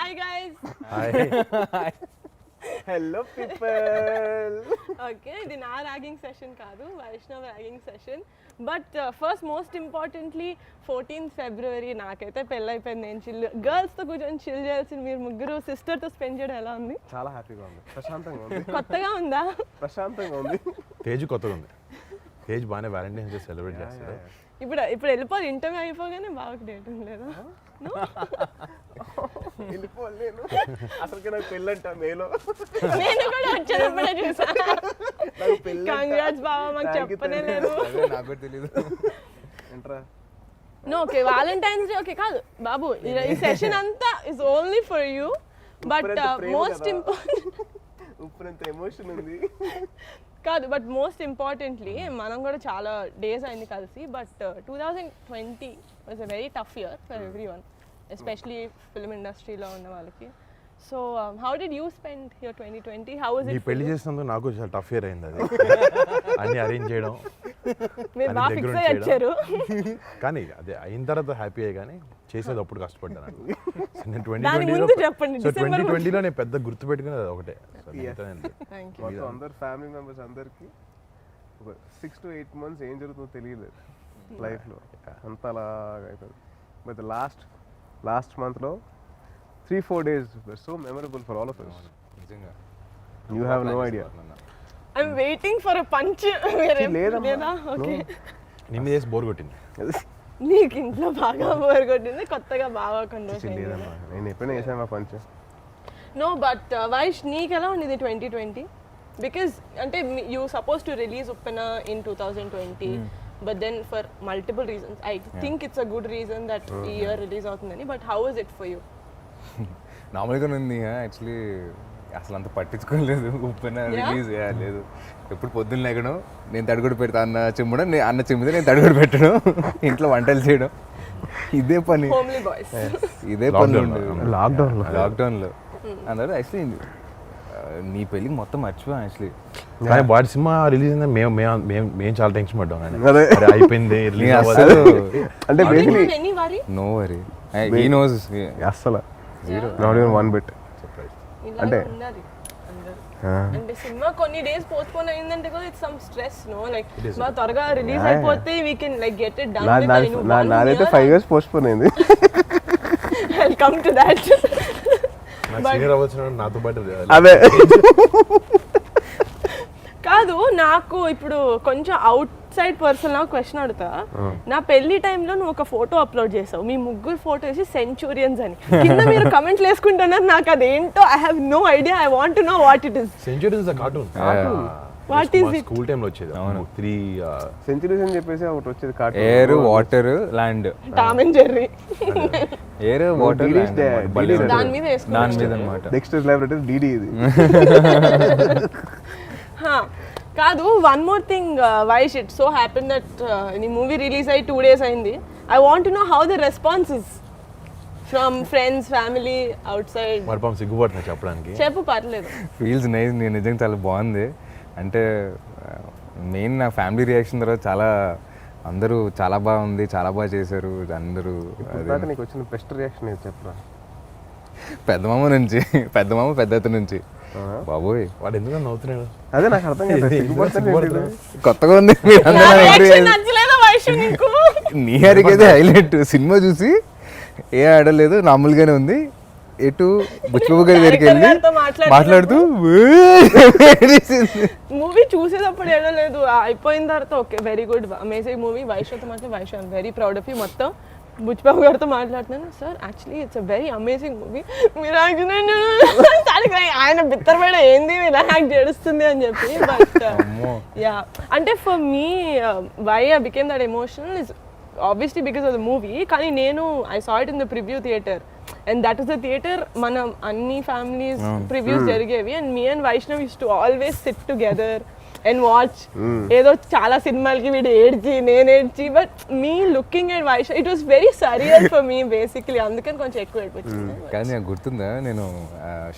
Hi guys. Hi. Hello people. Okay, ఇది నా ragging session కాదు, Vaishnav ragging session. But first most importantly 14th February నాకైతే పెళ్ళైపోయింది. నేను చిల్ గర్ల్స్తో కూర్చొని చిల్ చేయాల్సిన మీరు ముగ్గురు సిస్టర్తో స్పెండ్ చేయడం ఎలా ఉంది? చాలా హ్యాపీగా ఉంది, ప్రశాంతంగా ఉంది. కొత్తగా ఉందా? ప్రశాంతంగా ఉంది. తేజ్ కొత్తగా ఉంది. తేజ్ బాగానే వ్యాలంటైన్స్ డే సెలబ్రేట్ చేస్తాడు. ఇప్పుడు వెళ్ళిపోవాలి, ఇంటర్వ్యూ అయిపోగానే బాగా డేట్ లేదా? వెళ్ళిపోలేను అసలుకి నాకు పెళ్ళంట మేలో. నేను కూడా వచ్చేటప్పుడే చూసాను. కంగ్రాట్స్ బావా, మాకు చెప్పనే లేదు. నాకు కూడా తెలీదు. ఏంట్రా no okay, valentine's day okay కాదు బాబు, ఈ సెషన్ అంతా is only for you. But most important ఉప్పునంత ఎమోషన్ ఉంది కాదు, బట్ మోస్ట్ ఇంపార్టెంట్లీ మనం కూడా చాలా డేస్ అయింది కలిసి. But 2020 was a very tough year for every one, especially film ఇండస్ట్రీలో ఉన్న వాళ్ళకి. So how did you spend your 2020? How was నీ ఇట్? పెళ్లి చేసినందుకు నాకు చాలా టఫ్ ఇయర్ అయింది అది. అన్ని అరేంజ్ చేయడం, మీరు అన్ని బాగా దగ్గర ఫిక్స్ నుంచి అయ్యి వచ్చారు. కానీ అదే అయిన తర్వాత హ్యాపీ అయ్యి, కానీ చేసేది అప్పుడు కష్టపడ్డాను. నేను దాని ముందు చెప్పండి, 2020లో నేను పెద్ద గుర్తు పెట్టుకునేది అది ఒకటే. Thank you. మొత్తం అందరు ఫ్యామిలీ మెంబర్స్ అందరికి ఒక 6 to 8 months ఏం జరుగుతుందో తెలియలేదు లైఫ్లో, అంత అలాగా అవుతుంది. బట్ లాస్ట్ మంత్లో 3-4 days were so memorable for all of us. నిజంగా You have no idea. I'm waiting for a punch. లేదా? ఓకే, నీ మీద వేసి బోర్ కొట్టింది. నీకు ఇంట్లో బాగా బోర్ కొట్టింది, కొత్తగా బాగా కొంచెం. లేదమ్మా, నేను ఎప్పుడైనా వేసాను మా పంచ్. నో బట్ వైష్, నీకు ఎలా ఉంది 2020? బికాస్ అంటే you suppose to release Uppena in 2020, but then for multiple reasons I think it's a good reason that ఈ ఇయర్ రిలీజ్ అవుతుందని. But how is it for you? నార్మల్గానే ఉంది. యాక్చువల్లీ అసలు అంత పట్టించుకోలేదు. ఉప్పెన రిలీజ్ లేదు. ఎప్పుడు పొద్దున్న లేకడం, నేను తడుగుడు పెడతా అన్న చెమ్మడం, అన్న చెమ్మితే నేను తడుగుడు పెట్టడం, ఇంట్లో వంటలు చేయడం, ఇదే పని. Homely boys. ఇదే పని లాక్డౌన్లో అందరూ యాక్చువల్లీ నీ పెళ్ళికి మొత్తం మర్చిపోయాం యాక్చువల్లీ. కానీ వాడి సినిమా రిలీజ్ అయింది, మేము చాలా టెన్షన్ పడ్డాం. కానీ అదే. అరే అయిపోయింది, రిలీజ్ అసలు అంటే basically any worry? No worry, he knows. అస్సలు నాట్ ఈవెన్ వన్ బిట్. ఇలాగే ఉండాలి అందరూ. అంటే సినిమా కొన్ని డేస్ పోస్ట్పోన్ అయిందంటే కూడా it's some stress, no like మా త్వరగా రిలీజ్ అయిపోతే we can like get it done. నాదైతే 5 years పోస్ట్పోన్ అయింది. I'll come to that. నాకు సీనియర్ అవ్వచ్చు నాతో పాటు. అదే కాదు, నాకు ఇప్పుడు కొంచెం అవుట్ సైడ్ పర్సన్ క్వశ్చన్ అడుగుతా. నా పెళ్లి టైంలో నువ్వు ఒక ఫోటో అప్లోడ్ చేసావు, మీ ముగ్గురు ఫోటో వేసి సెంచురియన్స్ అని. కింద మీరు కమెంట్లు వేసుకుంటున్నారు, నాకు అదేంటో I have no idea. I want to know what it is. Centuries cartoon. What is it? School టైంలో వచ్చేది 3 సెంచురీస్ అని చెప్పేసి ఒకటి వచ్చేది cartoon. Air, water, land. Tom and Jerry. Air, water, land దాని మీద వేసుకున్నా. దాని మీద అనమాట. డెక్స్టర్స్ ల్యాబొరేటరీస్ డిడి ఇది. కాదు, one more thing Vaish, it so happen that నీ మూవీ రిలీజ్ అయ్యి 2 days అయింది. I want to know how the response is from friends, family, out side. మరి పాపం సిగ్గుపడుతున్నా చెప్పడానికి. చెప్పు, పర్లేదు. Feels nice. నేను నిజంగా చాలా బాగుంది. అంటే మెయిన్ నా ఫ్యామిలీ రియాక్షన్ తర్వాత చాలా అందరూ చాలా బాగుంది, చాలా బాగా చేశారు అందరూ. ఇందాక నీకు వచ్చిన బెస్ట్ రియాక్షన్ ఏది చెప్పరా? పెద్దమామ నుంచి, పెద్దమామ పెద్దత నుంచి. బాబోయ్, వాడు ఎందుకు నవ్వుతున్నాడు? అదే నాకు అర్థం కాదు. సిగ్గుపడుతున్నాడు. కొత్తగా ఉంది. నా reaction నచ్చలేదా వైష్ నీకు? నీ హరికైతే హైలైట్. సినిమా చూసి ఏ ఆడలేదు, మామూలుగానే ఉంది. ఎటు బుచ్చిబాబు గారి దగ్గరికి వెళ్ళి మాట్లాడుతూ మూవీ చూసేటప్పుడు ఏడలేదు, అయిపోయిన తర్వాత okay very good amazing movie. వైష్తో మాట్లాడి Vaish I'm very proud of you. మొత్తం బుచ్చిబాబు గారితో మాట్లాడుతున్నాను, sir actually it's a very amazing movie. మీరు ఆయన బిత్తరపడ ఏంది ఇలా యాక్ట్ చేస్తుంది అని చెప్పి. బట్ యా, అంటే for me why I became that emotional is obviously because of the movie. కానీ నేను I saw it in the preview theater and that is the theater మనం అన్ని families previews జరిగేవి and me and Vaishnav used to always sit together and watch ఏదో చాలా సినిమాలకి వీడు ఏడ్చి నేను ఏడ్చి but me looking at Vaish it was very surreal for me basically అందుకని కొంచెం ఎక్కువ ఏడిపించింది. కానీ నాకు గుర్తుందా నేను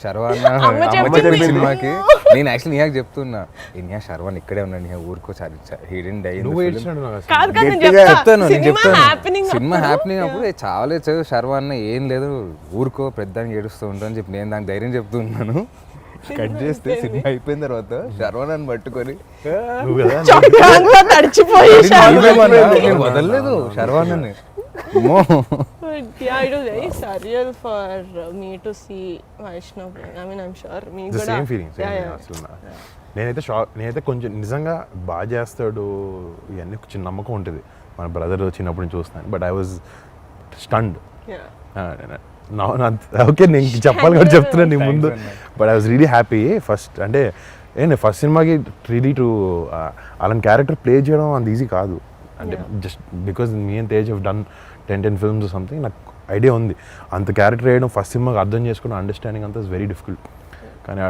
శర్వాన అమ్మ చెప్పింది. సినిమాకి నేను యాక్చువల్లీ నీకు చెప్తున్నా ఇన్యా శర్వాన్ ఇక్కడే ఉన్నాడు నీ ఊరుకో హిడెన్ డై నువ్వు ఏడ్చినాడు నాకు అసలు. కాదు కాదు నేను చెప్తాను సినిమా హ్యాపెనింగ్ సినిమా హ్యాపీనింగ్ అప్పుడు చావలే శర్వాన్న ఏం లేదు ఊరుకో పెద్దానికి ఏడుస్తూ ఉంటా అని చెప్పి నేను దానికి ధైర్యం చెప్తున్నాను. కట్ చేస్తే సినిమా అయిపోయిన తర్వాత శర్వానాన్ని పట్టుకొని నువ్వు కదా చొక్కా అంతా తడిచిపోయి నేను వదలలేదు శర్వానాన్ని. Yeah, it was very surreal for me to see Vaishnav playing. I mean, I'm sure me the కూడా. Same feeling Yeah, yeah. అసలు నేనైతే నేనైతే కొంచెం నిజంగా బాగా చేస్తాడు ఇవన్నీ చిన్న నమ్మకం ఉంటుంది మన బ్రదర్ చిన్నప్పటి నుంచి చూస్తున్నాను but I was stunned. Yeah. Okay నేను చెప్పాలి కూడా చెప్తున్నాను నీ ముందు but I was really happy first అంటే నేను ఫస్ట్ సినిమాకి రియలీ టు అలాంటి క్యారెక్టర్ ప్లే చేయడం అంత ఈజీ కాదు అంటే just because me and Tej have done 10 films something నాకు ఐడియా ఉంది అంత క్యారెక్టర్ వేయడం ఫస్ట్ సినిమాకి అర్థం చేసుకున్న అండర్స్టాండింగ్ అంతా ఇస్ వెరీ డిఫికల్ట్ కానీ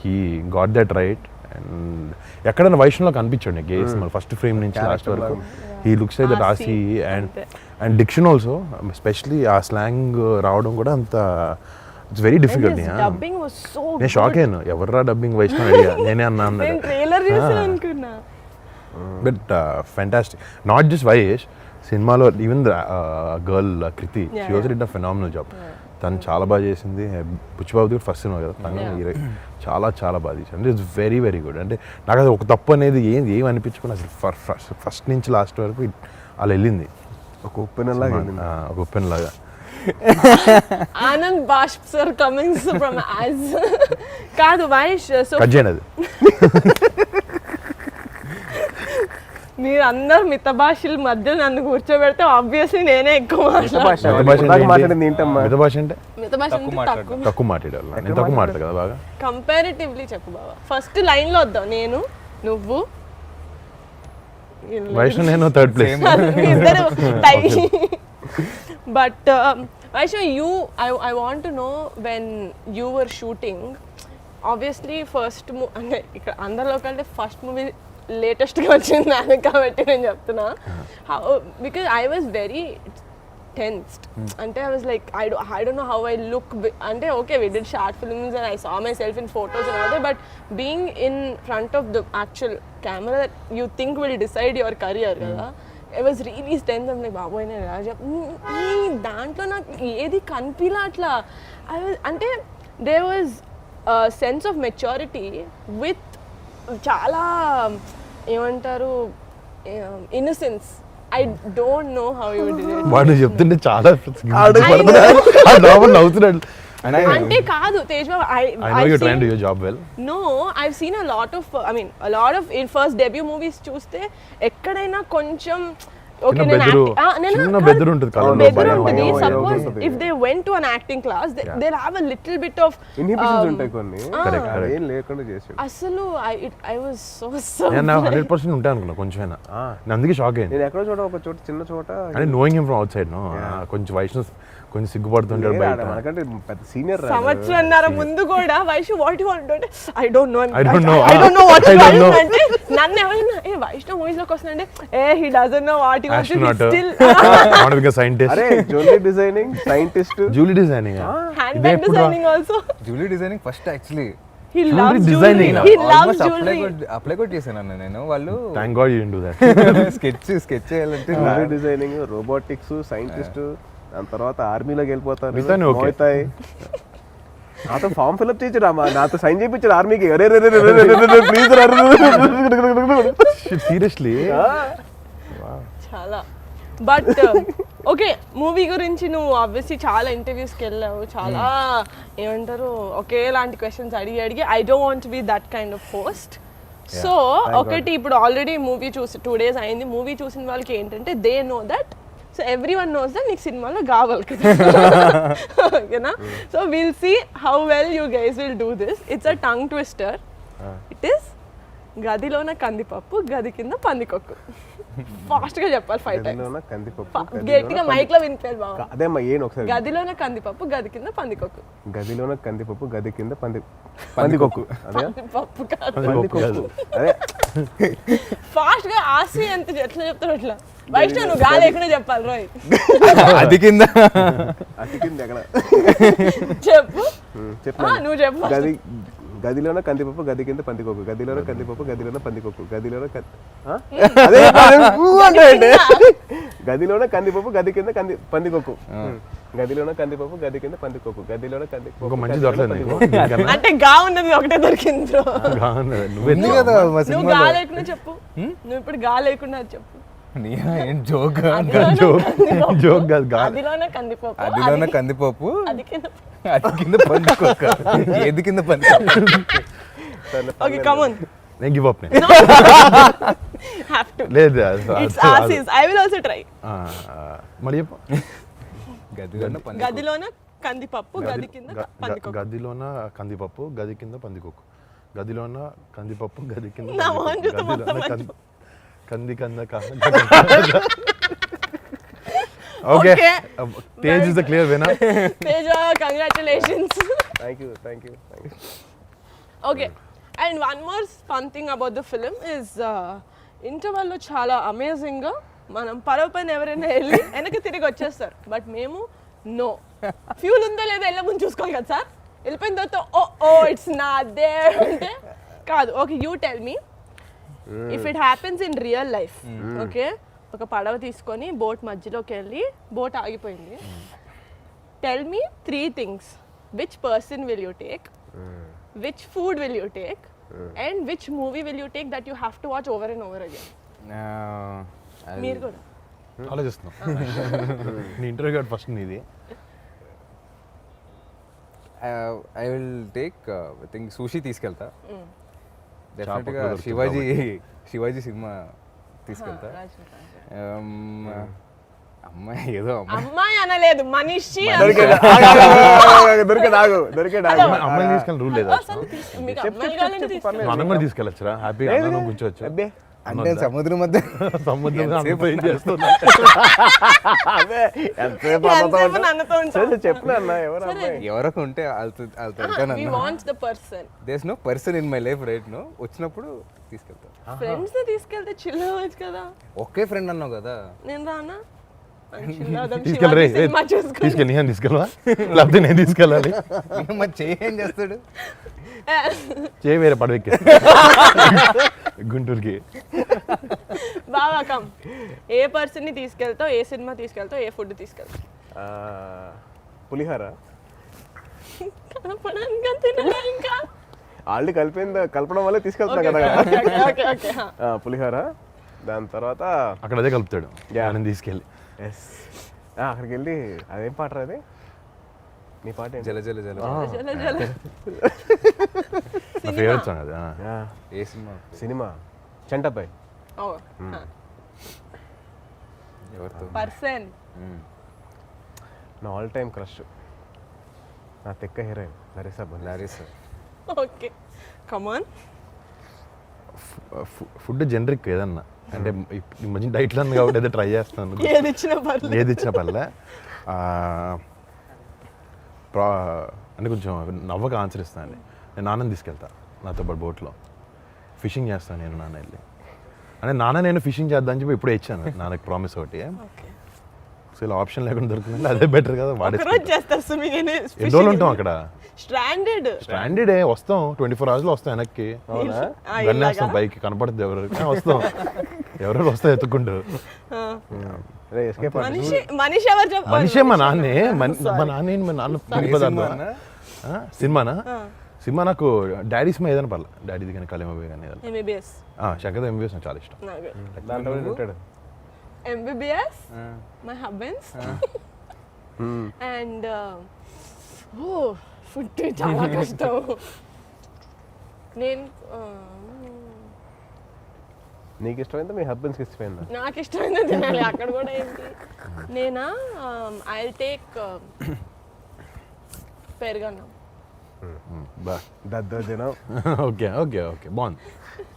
he got that right and ఎక్కడైనా వైష్ణవ్లో కనిపించాడు నాకు గేస్ మన ఫస్ట్ ఫ్రేమ్ నుంచి లాస్ట్ వరకు హీ లుక్స్ లైక్ దట్ ఆసి అండ్ డిక్షన్ ఆల్సో ఎస్పెషలీ ఆ స్లాంగ్ రావడం కూడా అంత it's very difficult. And his dubbing was so నేను షాక్ అయ్యాను ఎవర్రా డబ్బింగ్ వైష్ణవ్ అడిగా నేనే అన్నా నేను అన్నాడు ట్రైలర్ చూసి అనుకున్నా. But fantastic not just Vaish సినిమాలో even the girl Krithi she was did a phenomenal job. తను చాలా బాగా చేసింది బుచ్చిబాబు కూడా ఫస్ట్ సినిమా కదా తను చాలా చాలా బాగా చేసింది అంటే ఇట్స్ వెరీ వెరీ గుడ్ అంటే నాకు అది ఒక తప్పు అనేది ఏం అనిపించుకుని అసలు ఫస్ట్ నుంచి లాస్ట్ వరకు అలా వెళ్ళింది ఒక ఉప్పెన లాగా ఒక ఉప్పెన్ లాగా. ఆనంద్ బాష్ప్ సార్ కమింగ్స్ ఫ్రమ్ యాజ్ కాదు వైష్ సో కట్ చేయండి అది మీరు అందరు మిత భాషల మధ్య నన్ను కూర్చోబెడితే ఆబ్వియస్లీ నేనే ఎక్కువ మిత భాష మాట్లాడింది ఏంటమ్మా మిత భాష అంటే మిత భాష తక్కువ తక్కువ మాట్లాడాలి నేను తక్కువ మాట్లాడతా కదా బాగా కంపారిటివ్లీ చెప్పు బాబా ఫస్ట్ లైన్ లో వద్దాం నేను నువ్వు వైష్ణవ్ నేను థర్డ్ ప్లేస్ ఇద్దరు tie but Vaishnav you I want to know when you were shooting obviously first అంటే ఇక్కడ అందరిలో కంటే ఫస్ట్ మూవీ లేటెస్ట్గా వచ్చింది దానికి కాబట్టి నేను చెప్తున్నా because I was very tensed అంటే I was like I don't know how I look అంటే okay we did short films and I saw myself in photos and all but being in front of the actual camera that you think will decide your career కదా I was really tense అంటే బాబోయ్ నేను ఎలా ఈ దాంట్లో నాకు ఏది కనిపిలా అట్లా ఐ వాజ్ అంటే they was sense of maturity with చాలా ఏమంటారు innocence I don't know how you did it వాడు చెప్తుంటే చాలా నవ్వుతున్నాడు అంటే కాదు తేజ్ బాబు I know you're trying to do your job well. No, I've seen a lot of in first debut movies చూస్తే ఎక్కడైనా కొంచెం okay చిన్న బెదురు ఉంటుంది కళ్ళలో భయం suppose if they went to an acting class they'll have a little bit of inhibitions ఉంటాయి కొన్ని Correct, correct. ఏం లేకుండా చేసాడు. అసలు I was so నేను 100% ఉంటాను అనుకున్నా కొంచెమైనా నేను అందుకే షాక్ అయ్యింది నేను ఎక్కడో చోట ఒక చోట చిన్న చోట అంటే knowing him from outside no కొంచెం వైష్ణవ్ కొంచెం సిగ్గుపడుతుంటాడు బయట మనకంటే పెద్ద సీనియర్ సంవత్సరంన్నర ముందు కూడా వైష్ణవ్ వాట్ యు వాంట్ అంటే I don't no I don't know. I don't know what I you don't know. want అంటే నన్ను ఎవరైనా ఏ వైష్ణవ్ మూవీస్ లోకి వస్తుందంటే he doesn't know what you want Astronaut. Still want become scientist అరే jewellery designing scientist jewellery designing hand bag designing also jewellery designing first actually he Jewelry loves designing. jewelry he loves jewelry apply కూడా చేశాను అన్న నేను వాళ్ళు thank god you do that sketch చేయాలంటే jewellery designing robotics scientist దాని తర్వాత ఆర్మీలోకి వెళ్ళిపోతారు మిగతాన్ని okay. మోతాయి నాతో ఫామ్ ఫిల్అప్ చేయించాడు అమ్మా నాతో సైన్ చేయించాడు ఆర్మీకి అరే ప్లీజ్ సీరియస్లీ చాలా బట్ ఓకే మూవీ గురించి నువ్వు ఆబ్వియస్లీ చాలా ఇంటర్వ్యూస్కి వెళ్ళావు చాలా ఏమంటారు ఒకేలాంటి క్వశ్చన్స్ అడిగి I don't want be that kind of post so ఒకటి ఇప్పుడు ఆల్రెడీ మూవీ చూసి 2 days అయింది మూవీ చూసిన వాళ్ళకి ఏంటంటే they know that so every one knows that నీకు సినిమాలో కావాలి కదా ఓకేనా so will see how well you guys will do this it's a tongue twister it is గదిలోన కందిపప్పు గది కింద పందికొక్కు ఫాస్ట్ గా చెప్పాలి 5 times కందిపప్పు గట్టిగా మైక్ లో వినిపించాలి బాబు అదే అమ్మా ఏం ఒకసారి గదిలోన కందిపప్పు గది కింద పందికొక్కు గదిలోన కందిపప్పు గది కింద పందికొక్కు అదే పప్పు కాదు పందికొక్కు అదే ఫాస్ట్ గా ఆసి ఎంత ఎట్లా చెప్తాడు అట్లా వైష్ణవ్ నువ్వు గాలి లేకుండా చెప్పాలి రోయ్ అది కింద అతికింది ఎక్కడ చెప్పు చెప్పు నువ్వు చెప్పు గది గదిలోన కందిపప్పు గది కింద పందికొక్కు గదిలోన కందిపప్పు గదిలోన పందికొక్కు గదిలోన అదే అంటే గదిలోన కందిపప్పు గది కింద పందికొక్కు గదిలోన కందిపప్పు గది కింద పందికొక్కు గదిలోన ఒక మంచి దొరకలేదు నీకు అంటే గా ఉన్నది ఒకటే దొరికింది బ్రో నువ్వు కదా మా నువ్వు సినిమాలో గా లేకుండా చెప్పు నువ్వు ఇప్పుడు గా లేకుండా చెప్పు ఏం జోక్ జోక్ కాదు గాలి అదిలోనే కందిపప్పు అదిలోన కందిపప్పు అది కింద అది కింద పందికొక్క ఏది కింద పందికొక్క ఓకే కమ్ ఆన్ నేను గివ్ అప్ హావ్ టు లేదు ఇట్స్ ఆసిస్ ఐ విల్ ఆల్సో ట్రై మరి చెప్పు గదిలోన గదిలోన కందిపప్పు గది కింద పందికొక్కు గదిలోన కందిపప్పు గది కింద పందికొక్కు గదిలోన కందిపప్పు గది కింద నా మొహం చూస్తే గదిలోన మొత్తం కంది కంద okay Tej is the clear winner Teja congratulations thank you okay and one more fun thing about the film is ఇంటర్వెల్లో చాలా అమేజింగ్గా మనం పరవ పైన ఎవరైనా వెళ్ళి వెనక్కి తిరిగి వచ్చేస్తారు బట్ మేము నో ఫ్యూల్ ఉందో లేదో వెళ్ళే ముందు చూసుకోవాలి కదా సార్ వెళ్ళిపోయిన తర్వాత ఓ ఇట్స్ నాట్ దేర్ అంటే కాదు okay you tell me if it happens in real life okay ఒక పడవ తీసుకొని బోట్ మధ్యలోకి వెళ్ళి బోట్ ఆగిపోయింది tell me 3 things which person will you take which food will you take and which movie will you take that you have to watch over and over again మీరు కూడా ఆలోచిస్తున్నాం నీ ఇంటర్వ్యూ కార్డ్ ఫస్ట్ నీది I will take I think sushi తీసుకెళ్తా డెఫినెట్గా చాప Shivaji cinema తీసుకెళ్తా అమ్మాయి ఏదో అమ్మాయి అనలేదు మనిషి అమ్మాయిని తీసుకెళ్ళి రూల్ లేదా మీకు అమ్మాయి కావాలంటే తీసుకోండి. మనం కూడా తీసుకెళ్ళొచ్చురా హ్యాపీ అన్న కూర్చోవచ్చు అబ్బే అంటే సముద్రం మధ్య సముద్రం ఎంతసేపు ఏం చేస్తున్నా అదే ఎంతసేపు ఎంతసేపు నన్నుతో ఉంటావు? చెప్పిన అన్న ఎవరు అమ్మాయి ఎవరొక ఉంటే వాళ్ళతో We want the person. There's no person in my life right no వచ్చినప్పుడు తీసుకెళ్తా ఫ్రెండ్స్ ని తీసుకెళ్తే చిల్ అవ్వచ్చు కదా ఒకే ఫ్రెండ్ అన్నావు కదా నేను రానా చిల్ అవుదాం, తీసుకెళ్ళరే శివాజీ సినిమా చూసుకొని. తీసుకెళ్ళి నేను తీసుకెళ్ళవా లేకపోతే నేను తీసుకెళ్ళాలి మరి చెయ్యి ఏం చేస్తాడు చేయి వేరే పడవెక్కి గుంటూరుకి బాగా కమ్ ఏ పర్సన్ ని తీసుకెళ్తావు, ఏ సినిమా తీసుకెళ్తావు, ఏ ఫుడ్ తీసుకెళ్తావు? పులిహార కనపడానికి అంతేనా ఇంకా? ఆల్రెడీ కలపడం వల్లే తీసుకెళ్తున్నా కదా ఓకే ఓకే పులిహార దాని తర్వాత అక్కడ అదే కలుపుతాడు నేను తీసుకెళ్ళి ఎస్ అక్కడికి వెళ్ళి అదేం పాట అది నీ పాట ఏంటి? జల జల జల జల జల నా ఫేవరెట్ సాంగ్ అది ఆ, ఏ సినిమా సినిమా చంటపై ఓ ఎవరితో పర్సన్ నా ఆల్ టైమ్ క్రష్ నా తెక్క హీరోయిన్ లరిసా బన్ లారీస్ okay come on food generic ఏదన్నా అంటే ఈ మధ్య డైట్లో ఉంది కాబట్టి ఏదో ట్రై చేస్తాను ఏది ఇచ్చినా పర్లేదు. ఏది ఇచ్చిన పర్లే అంటే కొంచెం నవ్వక ఆన్సర్ ఇస్తాను. నేను నాన్నని తీసుకెళ్తా నాతో పాటు బోట్లో ఫిషింగ్ చేస్తాను నేను నాన్న వెళ్ళి అంటే నాన్న నేను ఫిషింగ్ చేద్దామని చెప్పి ఇప్పుడే ఇచ్చాను నాన్నకి ప్రామిస్ ఒకటి. ఓకే సో ఇలా ఆప్షన్ లేకుండా దొరుకుతుంది అదే బెటర్ కదా ఒకరోజు వాడేసి చేస్తారు స్విమ్మింగ్ ఎన్ని రోజులు ఉంటాం అక్కడ స్ట్రాండెడ్ స్టాండర్డ్ వస్తాం 24 hours వస్తాం వెనక్కి గన్నేస్తాం పైకి కనపడుతుంది ఎవరు వస్తాం ఎవరెవరు వస్తాం ఎత్తుకుంటూ ఎస్కేప్ మనిషి ఎవరు చెప్పాలి? మనిషే మా నాన్నే మా నాన్న ఏంటి, మా నాన్న పని పదార్థం సినిమానా సినిమా నాకు డాడీ సినిమా ఏదైనా పర్లే డాడీది కానీ కలిమబే కానీ ఏదైనా ఎంబీబీఎస్ శంకర్ ఎంబీఎస్ నాకు చాలా ఇష్టం. దాంట్లో ఉంటాడు MBBS my husband's and oh food చాలా కష్టం. నేను నీకు ఇష్టమైందా మీ హస్బెండ్స్కి ఇష్టమైందా? నాకు ఇష్టమైన తినాలి అక్కడ కూడా ఏంటి నేనా ఐ టేక్ పెరుగన్నం. బా దద్దోజనం. ఓకే ఓకే ఓకే బాగుంది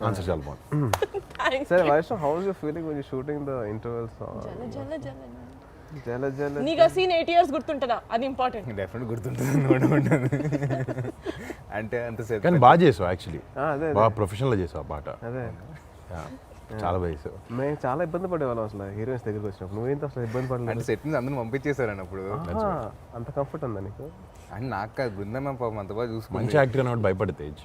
ఆన్సర్ చాలా బాగుంది. సరే Vaishnav, how is you feeling when you shooting the intervals? జల జల జల జల జల నీకు ఆ సీన్ 8 years గుర్తుంటుందా? అది ఇంపార్టెంట్. డెఫినెట్ గుర్తుంటుంది అంటే అంతసేపు కానీ బాగా చేసావు యాక్చువల్లీ అదే బాగా ప్రొఫెషనల్గా చేసావు ఆ పాట. అదే చాలా వయసు. మేము చాలా ఇబ్బంది పడేవాళ్ళం అసలు హీరోయిన్స్ దగ్గరికి వచ్చినప్పుడు. నువ్వేంత అసలు ఇబ్బంది అంటే పడలేదు? సెట్ నుంచి అందరూ పంపించేశారని అప్పుడు. అంత కంఫర్ట్ ఉందా నీకు? అండ్ నాకు కాదు, బృందం పాపం అంత బాగా చూసుకుంది. మంచి యాక్టర్ అన్నట్టు భయపడే తేజ్.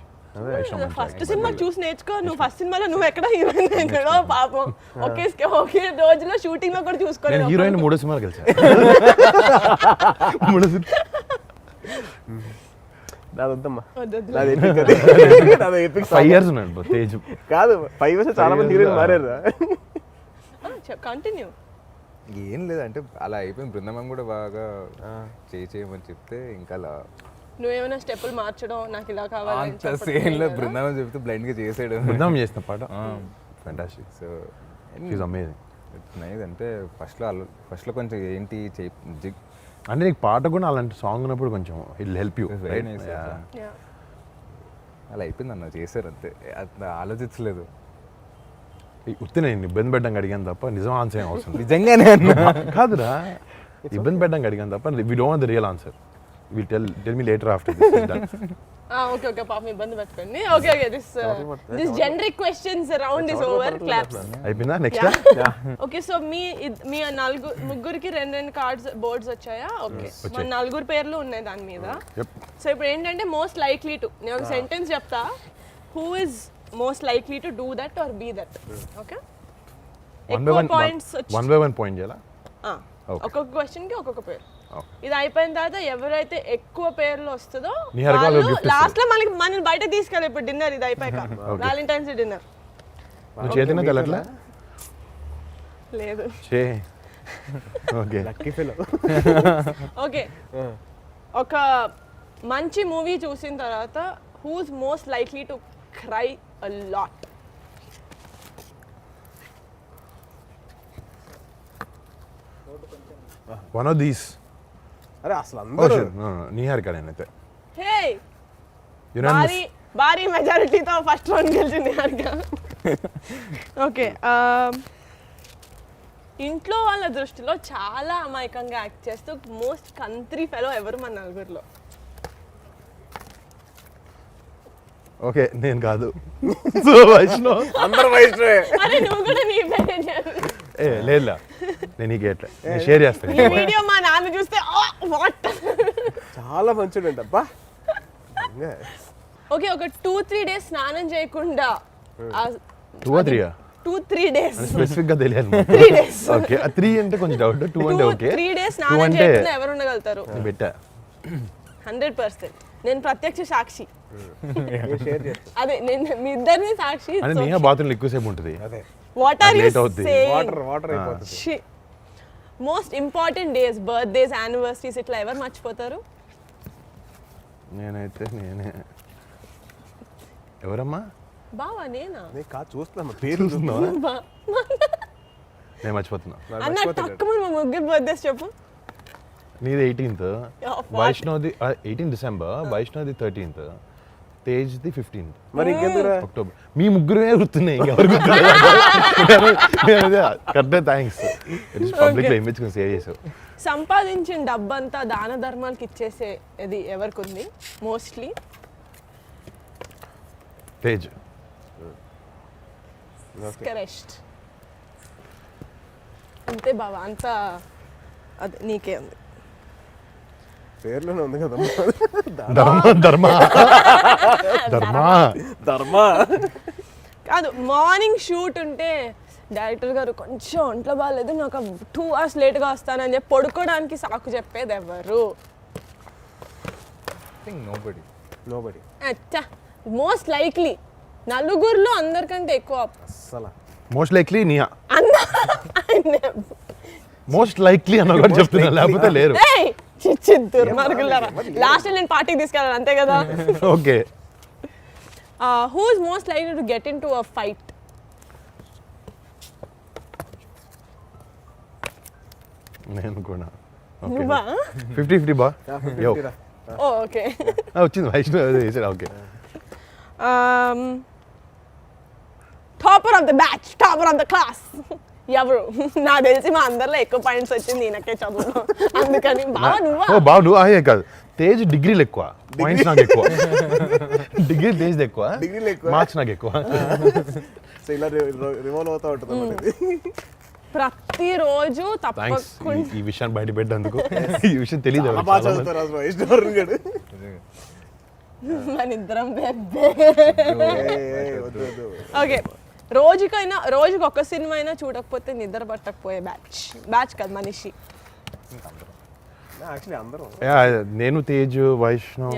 ఫస్ట్ సినిమా చూసి నేర్చుకో. నువ్వు ఫస్ట్ సినిమాలో నువ్వు ఎక్కడ హీరోయిన్ ఎక్కడో పాపం ఒకే రోజులో షూటింగ్ లో కూడా నేను చూసుకోలేదు. హీరోయిన్ 3 సినిమాలు కలిసా. 3 సినిమా నాదొద్దమ్మా. వద్దొద్దు. నాది epic అది. నాది epic 5 years ఉన్నాడు bro తేజ్. కాదు 5 years చాలా మంది హీరోయిన్ మారారు. కంటిన్యూ. ఏం లేదంటే అలా అయిపోయింది. బృందం కూడా బాగా చేయమని చెప్తే ఇంకా అలా నువ్వేమైనా స్టెప్పులు మార్చడం నాకు ఇలా కావాలి అంత సేమ్ లో బృందావనం చెప్తే బ్లైండ్ గా చేసాడు. బృందావనం చేసిన పాట fantastic. So is amazing. Nice. అంటే ఫస్ట్లో కొంచెం ఏంటి అంటే నీకు పాట కూడా అలాంటి సాంగ్ ఉన్నప్పుడు కొంచెం it help you. Very nice, అలా అయిపోయింది అన్న, చేశారు అంతే, అట్లా ఆలోచించలేదు. ఉత్తి నేను ఇబ్బంది పెట్టడానికి అడిగాను తప్ప నిజం ఆన్సర్ ఏం అవసరం లేదు. నిజంగానే అన్న కాదురా, ఇబ్బంది పెట్టడానికి అడిగాను తప్ప we don't want the real answer. Will tell me later after this is done. Okay okay పాపం ఇబ్బంది పెట్టుకోండి. Okay okay this generic questions round is over. Claps అయిపోయిందా? Next okay. సో మీ ముగ్గురికి 2 కార్డ్స్ బోర్డ్స్ వచ్చాయా? ఓకే, మన 4 పేర్లు ఉన్నాయి దాని మీద. సో ఇప్పుడు ఏంటంటే మోస్ట్ లైక్లీ టు, నేను ఒక సెంటెన్స్ చెప్తా, who is most likely to do that or be that. Okay, ఎక్కువ పాయింట్స్ వచ్చి 1 by 1 పాయింట్ చేయాలా? ఒక్కొక్క క్వశ్చన్ కి ఒక్కొక్క పేరు. ఇది అయిపోయిన తర్వాత ఎవరైతే ఎక్కువ పేర్లు వస్తుందో లాస్ట్ లో మనల్ని బయట తీసుకెళ్ళి ఇప్పుడు డిన్నర్ ఇది అయిపోయాక వ్యాలంటైన్స్ డే డిన్నర్. నువ్వు చేతిన తెలట్లే లేదు. ఓకే ఓకే, ఒక మంచి మూవీ చూసిన తర్వాత who's most likely to cry a lot? One of these. అరే అసలు అందరూ నిహారిక నేనైతే హే భారీ మెజారిటీతో ఫస్ట్ రౌండ్ గెలిచింది నిహారిక. ఓకే, ఇంట్లో వాళ్ళ దృష్టిలో చాలా అమాయకంగా యాక్ట్ చేస్తూ మోస్ట్ కంట్రీ ఫెలో ఎవరు మన 4లో? ఓకే నేను కాదు. సో వైష్ణవ్ అందరూ వైష్ణవే. అరే నువ్వు కూడా నీ పేరే చెప్పు. లేదా నేను నీకు ఎట్లా నేను షేర్ చేస్తాను. ఈ వీడియో మా నాన్న చూస్తే వాట్. చాలా మంచిదంట అబ్బా. ఓకే, ఒక 2-3 డేస్ స్నానం చేయకుండా 2 or 3 2-3 డేస్ స్పెసిఫిక్ గా తెలియాలి. 3 డేస్. ఓకే, 3 అంటే కొంచెం డౌట్, 2 అంటే ఓకే. 3 డేస్ స్నానం చేయకుండా ఎవరు ఉండగలుగుతారు? నేను పెట్టా 100%. నేను ప్రత్యక్ష సాక్షి. షేర్ చేస్తా. అదే నేను మీ ఇద్దరిని సాక్షి. అంటే నేహా బాత్రూంలో ఎక్కువసేపు ఉంటుంది. అదే వాట్ ఆర్ యు late అవుద్ది. సేయింగ్? వాటర్ అయిపోతుంది. Most important days, birthdays, anniversaries ఇట్లా ఎవరు మర్చిపోతారు? నేనైతే ఎవరమ్మా? బావా నేనా? నేను కాదు చూస్తున్నా పేరు చూస్తున్నావా? నేను మర్చిపోతున్నా. అన్న తక్కువ మా ముగ్గురు బర్త్డేస్ చెప్పు. నీది 18th, వైష్ణవ్ది 18 డిసెంబర్, వైష్ణవ్ది 13th, తేజ్ది 15th. మరి ఇంకెందుకురా? అక్టోబర్. మీ ముగ్గురే గుర్తున్నాయి, ఇంకెవరు కరెక్టే. థ్యాంక్స్. పబ్లిక్లో ఇమేజ్ కొంచెం సేవ్ చేసావు. సంపాదించిన డబ్బంతా దాన ధర్మాలకు ఇచ్చేసే ఇది ఎవరికి ఉంది మోస్ట్లీ? తేజ్. కరెక్ట్. అంతే బావా, అంత అది నీకే ఉంది. పేర్లోనే ఉంది కదా ధర్మ. కాదు, మార్నింగ్ షూట్ ఉంటే డైరెక్టర్ గారు కొంచెం ఒంట్లో బాగాలేదు, నేను ఒక 2 hours లేట్గా వస్తానని చెప్పి పడుకోవడానికి సాకు చెప్పేది ఎవరు? నోబడి. అచ్చా, మోస్ట్ లైక్లీ 4లో అందరికంటే ఎక్కువ అస్సలు most likely Nia. Most likely అన్న కూడా చెప్తున్నా, లేకపోతే లేరు. దుర్మార్గులారా, లాస్ట్ నేను పార్టీకి తీసుకెళ్ళాను అంతే కదా. Okay, who is most likely to get into a fight? నేను కూడా. నువ్వా? 50-50 బా. ఓకే, వచ్చింది Vaishnav. Okay, topper of the batch, topper of the class ఎవరు? నాకు తెలిసి మా అందరిలో ఎక్కువ పాయింట్స్ వచ్చింది ఈయనకే చదువులో, అందుకని బావ నువ్వా? ఓ బావ నువ్వు. అయ్యే కాదు, తేజ్ డిగ్రీలు ఎక్కువ, పాయింట్స్ నాకు ఎక్కువ. డిగ్రీ తేజ్ ఎక్కువ డిగ్రీలు ఎక్కువ. మార్క్స్ నాకు ఎక్కువ. సో ఇలా రివాల్వ్ అవుతూ ఉంటుంది అన్నమాట ఇది. ప్రతిరోజు థ్యాంక్స్ తప్పకుండా ఈ విషయాన్ని బయట పెట్టేందుకు. ఈ విషయం తెలియదు చాలా బాగా చదువుతారు అసలు వైష్ణవరుణ్ గారు. మన ఇద్దరం వద్దు వద్దు. ఓకే రోజుకి ఒక సినిమా అయినా చూడకపోతే నిద్ర పట్టకపోయే బ్యాచ్ కాదు మనిషి. యాక్చువల్లీ అందరం నేను Tej Vaishnav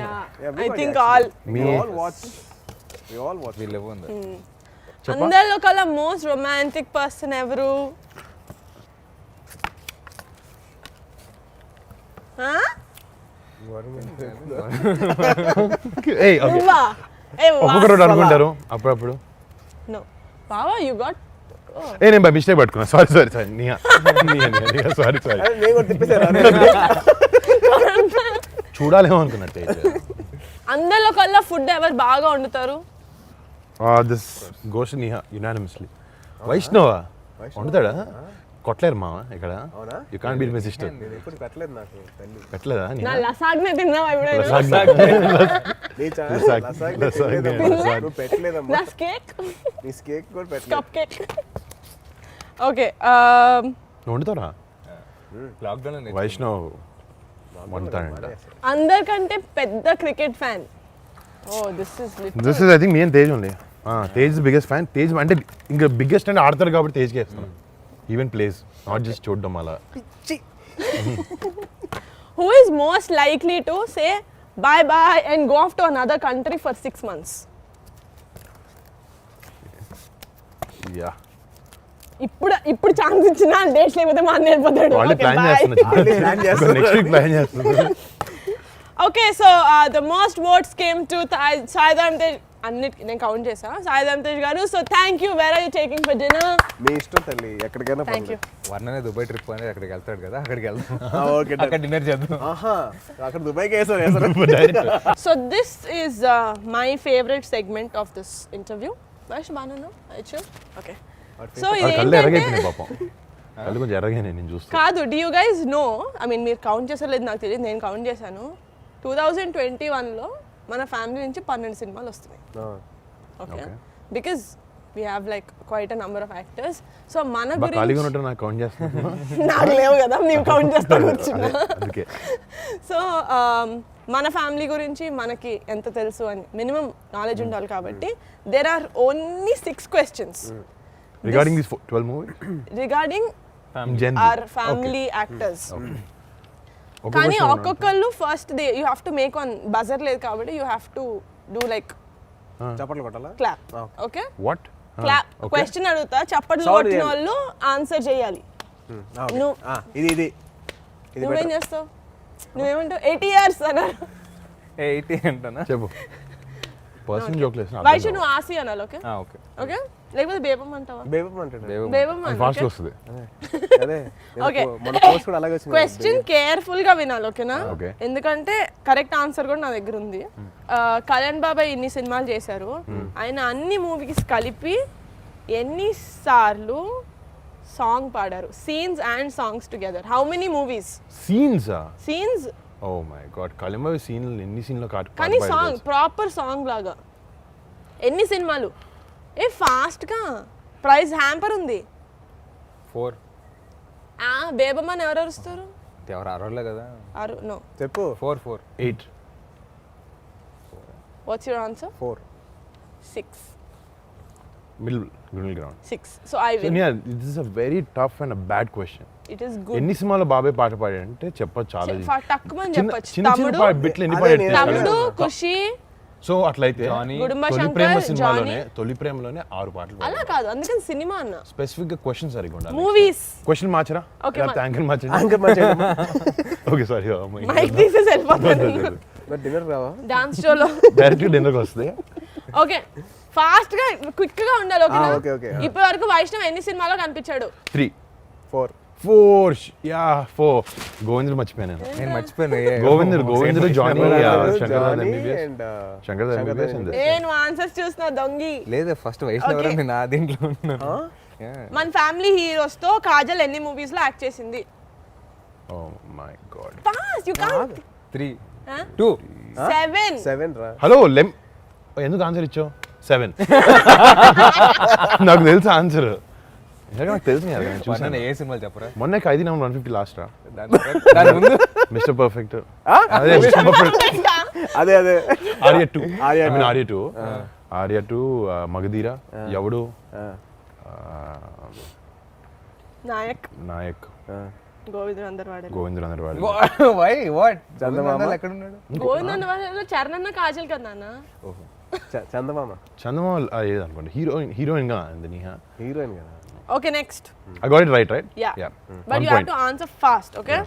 I think all me we all watch వీళ్ళు ఉంది అందరిలో కల్లా మోస్ట్ రొమాంటిక్ పర్సన్ ఎవరు? ఏయ్ ఓకే నువ్వా? ఒక్కొక్కరు అనుకుంటారు అప్పుడప్పుడు. నో బావా యు గాట్ నేను బై మిస్టేక్ పట్టుకున్నా. సారీ నియా సారీ అరే నేను కూడా తిప్పేశారు. చూడాలేమో అనుకున్నా తేజ్. అందరిలో కల్లా ఫుడ్ ఎవరు బాగా వండుతారు? This gosh Niha unanimously. వైష్ణవా వండుతాడా? కొట్టలేరు మామ ఇక్కడ. అవునా? You can't beat my sister. నేను ఎప్పుడు కట్టలేదు నాకు తల్లి. పెట్టలేదా నా లసాగ్నే తిన్నావా ఎప్పుడైనా? నీ ఛానల్ లసాగ్. నువ్వు పెట్టలేదమ్మా. నా కేక్ నీ కేక్ కూడా పెట్టలేదు. Cup cake. ఓకే వండుతారా? లాక్డౌన్ వైష్ణవ్ వండుతాడంట. అందరికంటే పెద్ద cricket fan. Oh this is this is I think నేను Tej only. Tej biggest fan. Tej అంటే ఇంకా బిగ్గెస్ట్ అంటే ఆడతారు కాబట్టి తేజ్కి వేస్తాను. ఈవెన్ ప్లేస్ నాట్ జస్ట్ చూడడం అలా. Who is most likely to say bye bye and go off to another country for 6 months? Yeah ఇప్పుడు ఛాన్స్ ఇచ్చినా డేట్స్ లేకపోతే మా అన్న వెళ్ళిపోతాడు. వాళ్ళు ప్లాన్ చేస్తున్నారు. నెక్స్ట్ వీక్ ప్లాన్ చేస్తున్నారు. Okay so the most votes came to Saidharam Tej. అన్నిటికీ నేను కౌంట్ చేసా. సాయిధరం తేజ్ గారు. So thank you. Where are you taking for dinner? మీ ఇష్టం తల్లి ఎక్కడికైనా థ్యాంక్ యూ. వర్ణనే దుబాయ్ ట్రిప్ అనేది అక్కడికి వెళ్తాడు కదా, అక్కడికి వెళ్దాం. ఓకే అక్కడ డిన్నర్ చేద్దాం. ఆహా అక్కడ దుబాయ్కి వేసారు. So this is my favorite segment of this interview. Vash Banana, Aichal. Okay. So కళ్ళు ఎరగైపోయినాయి పాపం. కళ్ళు కొంచెం ఎరగైనాయి నేను చూస్తాను. కాదు, do you guys know? I mean మీరు కౌంట్ చేసారో లేదు నాకు తెలియదు. నేను కౌంట్ చేశాను. 2021లో మన ఫ్యామిలీ నుంచి 12 సినిమాలు వస్తున్నాయి. Okay because we have like quite a number of actors. So మన ఖాళీగా గురించి ఉన్నట్టు నాకు కౌంట్ చేస్తాను. నాకు లేవు కదా, మేము కౌంట్ చేస్తా కూర్చున్నా. అందుకే సో మన ఫ్యామిలీ గురించి మనకి ఎంత తెలుసు అని మినిమం నాలెడ్జ్ ఉండాలి కాబట్టి there are only 6 questions regarding this 12 movie regarding our family actors. కానీ ఒక్కొక్కళ్ళు first you have to make one buzzer లేదు కాబట్టి you have to do like చప్పట్లు కొట్టాలా? Clap. Okay what clap. Question అడుగుతా, చప్పట్లు Sound కొట్టిన చేయాలి. వాళ్ళు ఆన్సర్ చేయాలి. నువ్వు ఇది నువ్వేం చేస్తావు? నువ్వేమంటావు? 80 years అన్నారు. 80 అంటానా? చెప్పు. పర్సన్ జోక్ లేదు. వైషు నువ్వు ఆసి అనాలి. Okay okay. ఓకే లేకపోతే బేబం అంటావా? బేబం అంటాడు. బేబం ఫాస్ట్ వస్తుంది. అదే Okay. మన కోర్స్ కూడా అలాగే వచ్చింది. క్వశ్చన్ కేర్ఫుల్ గా వినాలి. ఓకేనా? Okay. ఎందుకంటే కరెక్ట్ ఆన్సర్ కూడా నా దగ్గర ఉంది. కళ్యాణ్ బాబాయ్ ఇన్ని సినిమాలు చేశారు. ఆయన అన్ని మూవీస్ కలిపి ఎన్నిసార్లు సాంగ్ పాడారు? Scenes and songs together. How many movies? Scenes. Oh my god. కళింబావి సీన్ ఎన్ని సీన్లో కానీ సాంగ్ ప్రాపర్ సాంగ్ లాగా ఎన్ని సినిమాలు? ఏ ఫాస్ట్ గా ప్రైజ్ హ్యాంపర్ ఉంది. 4 బేబమ్మని ఎవరు అరుస్తారు? ఎవరు అరవలే కదా. నో చెప్పు. 4 8 what's your answer? 4 6 middle ground. 6. So I win. This is a very tough and a bad question. It is good. ఎన్ని సినిమాలో బాబాయ్ పాట పాడాడంటే చెప్పొచ్చు చాలా. టక్కుమని చెప్పొచ్చు. చిన్న తమ్ముడు, బిట్లు ఎన్ని అదే పాడాడు? తమ్ముడు, ఖుషి. సో అట్లయితే గుడుంబ తొలి శంకర్, ప్రేమ జానీ. సినిమాలోనే తొలి ప్రేమలోనే 6 పాటలు అలా కాదు, అందుకని సినిమా అన్న. స్పెసిఫిక్ గా క్వశ్చన్ సరిగా ఉండాలి. మూవీస్. క్వశ్చన్ మార్చరా? Okay, లేకపోతే యాంకర్ మార్చరా? యాంకర్ మార్చేయడం. Okay sorry. మైక్ తీసేసి వెళ్ళిపోతాను. మరి డిన్నర్ రావా? డాన్స్ షోలో డైరెక్ట్ డిన్నర్కి వస్తుంది. ఓకే ఫాస్ట్ గా క్విక్ గా ఉండాలి. ఓకేనా? ఓకే. ఇప్పటి వరకు వైష్ణవ్ ఎన్ని సినిమాలో కనిపించాడు? 3 4 యా 4. గోవిందుడు మర్చిపోయాను. నేను మర్చిపోయాను. గోవిందుడు జానీ జానీ అండ్ శంకర్ నేను ఆన్సర్స్ చూస్తున్నా దొంగి. లేదు ఫస్ట్ వైష్ణవరా నేను ఆ దీంట్లో ఉన్నాను. మన ఫ్యామిలీ హీరోస్ తో కాజల్ ఎన్ని మూవీస్ లో యాక్ట్ చేసింది? Oh my God. Fast you can't. 3 2 7 7 రా. హలో ఎందుకు ఆన్సర్ ఇచ్చావు 7 నాకు తెలుసు ఆన్సర్ నాకు తెలుసు కదా నేను చూసాను ఏ సినిమాలు చెప్పరా? మొన్న 5 నెంబర్ 150 లాస్ట్ రా దాని ముందు మిస్టర్ పర్ఫెక్ట్ అదే మిస్టర్ పర్ఫెక్ట్ అదే ఆర్య 2 ఐ మీన్ ఆర్య 2 మగధీర ఎవడు నాయక్ గోవింద్ అందరు వాడారు. గోవిందరు అందరు వాడు వై వాట్ చందమామ ఎక్కడ ఉన్నాడు? గోవింద్ అందరు వాడారు చరణ్ కాజల్ కదా నాన్న. చందమామ చందమామ ఏదనుకోండి హీరోయిన్ గా ఉంది నీహా. హీరోయిన్ కదా. Okay next. I got it right? Yeah. But you have to answer fast, okay?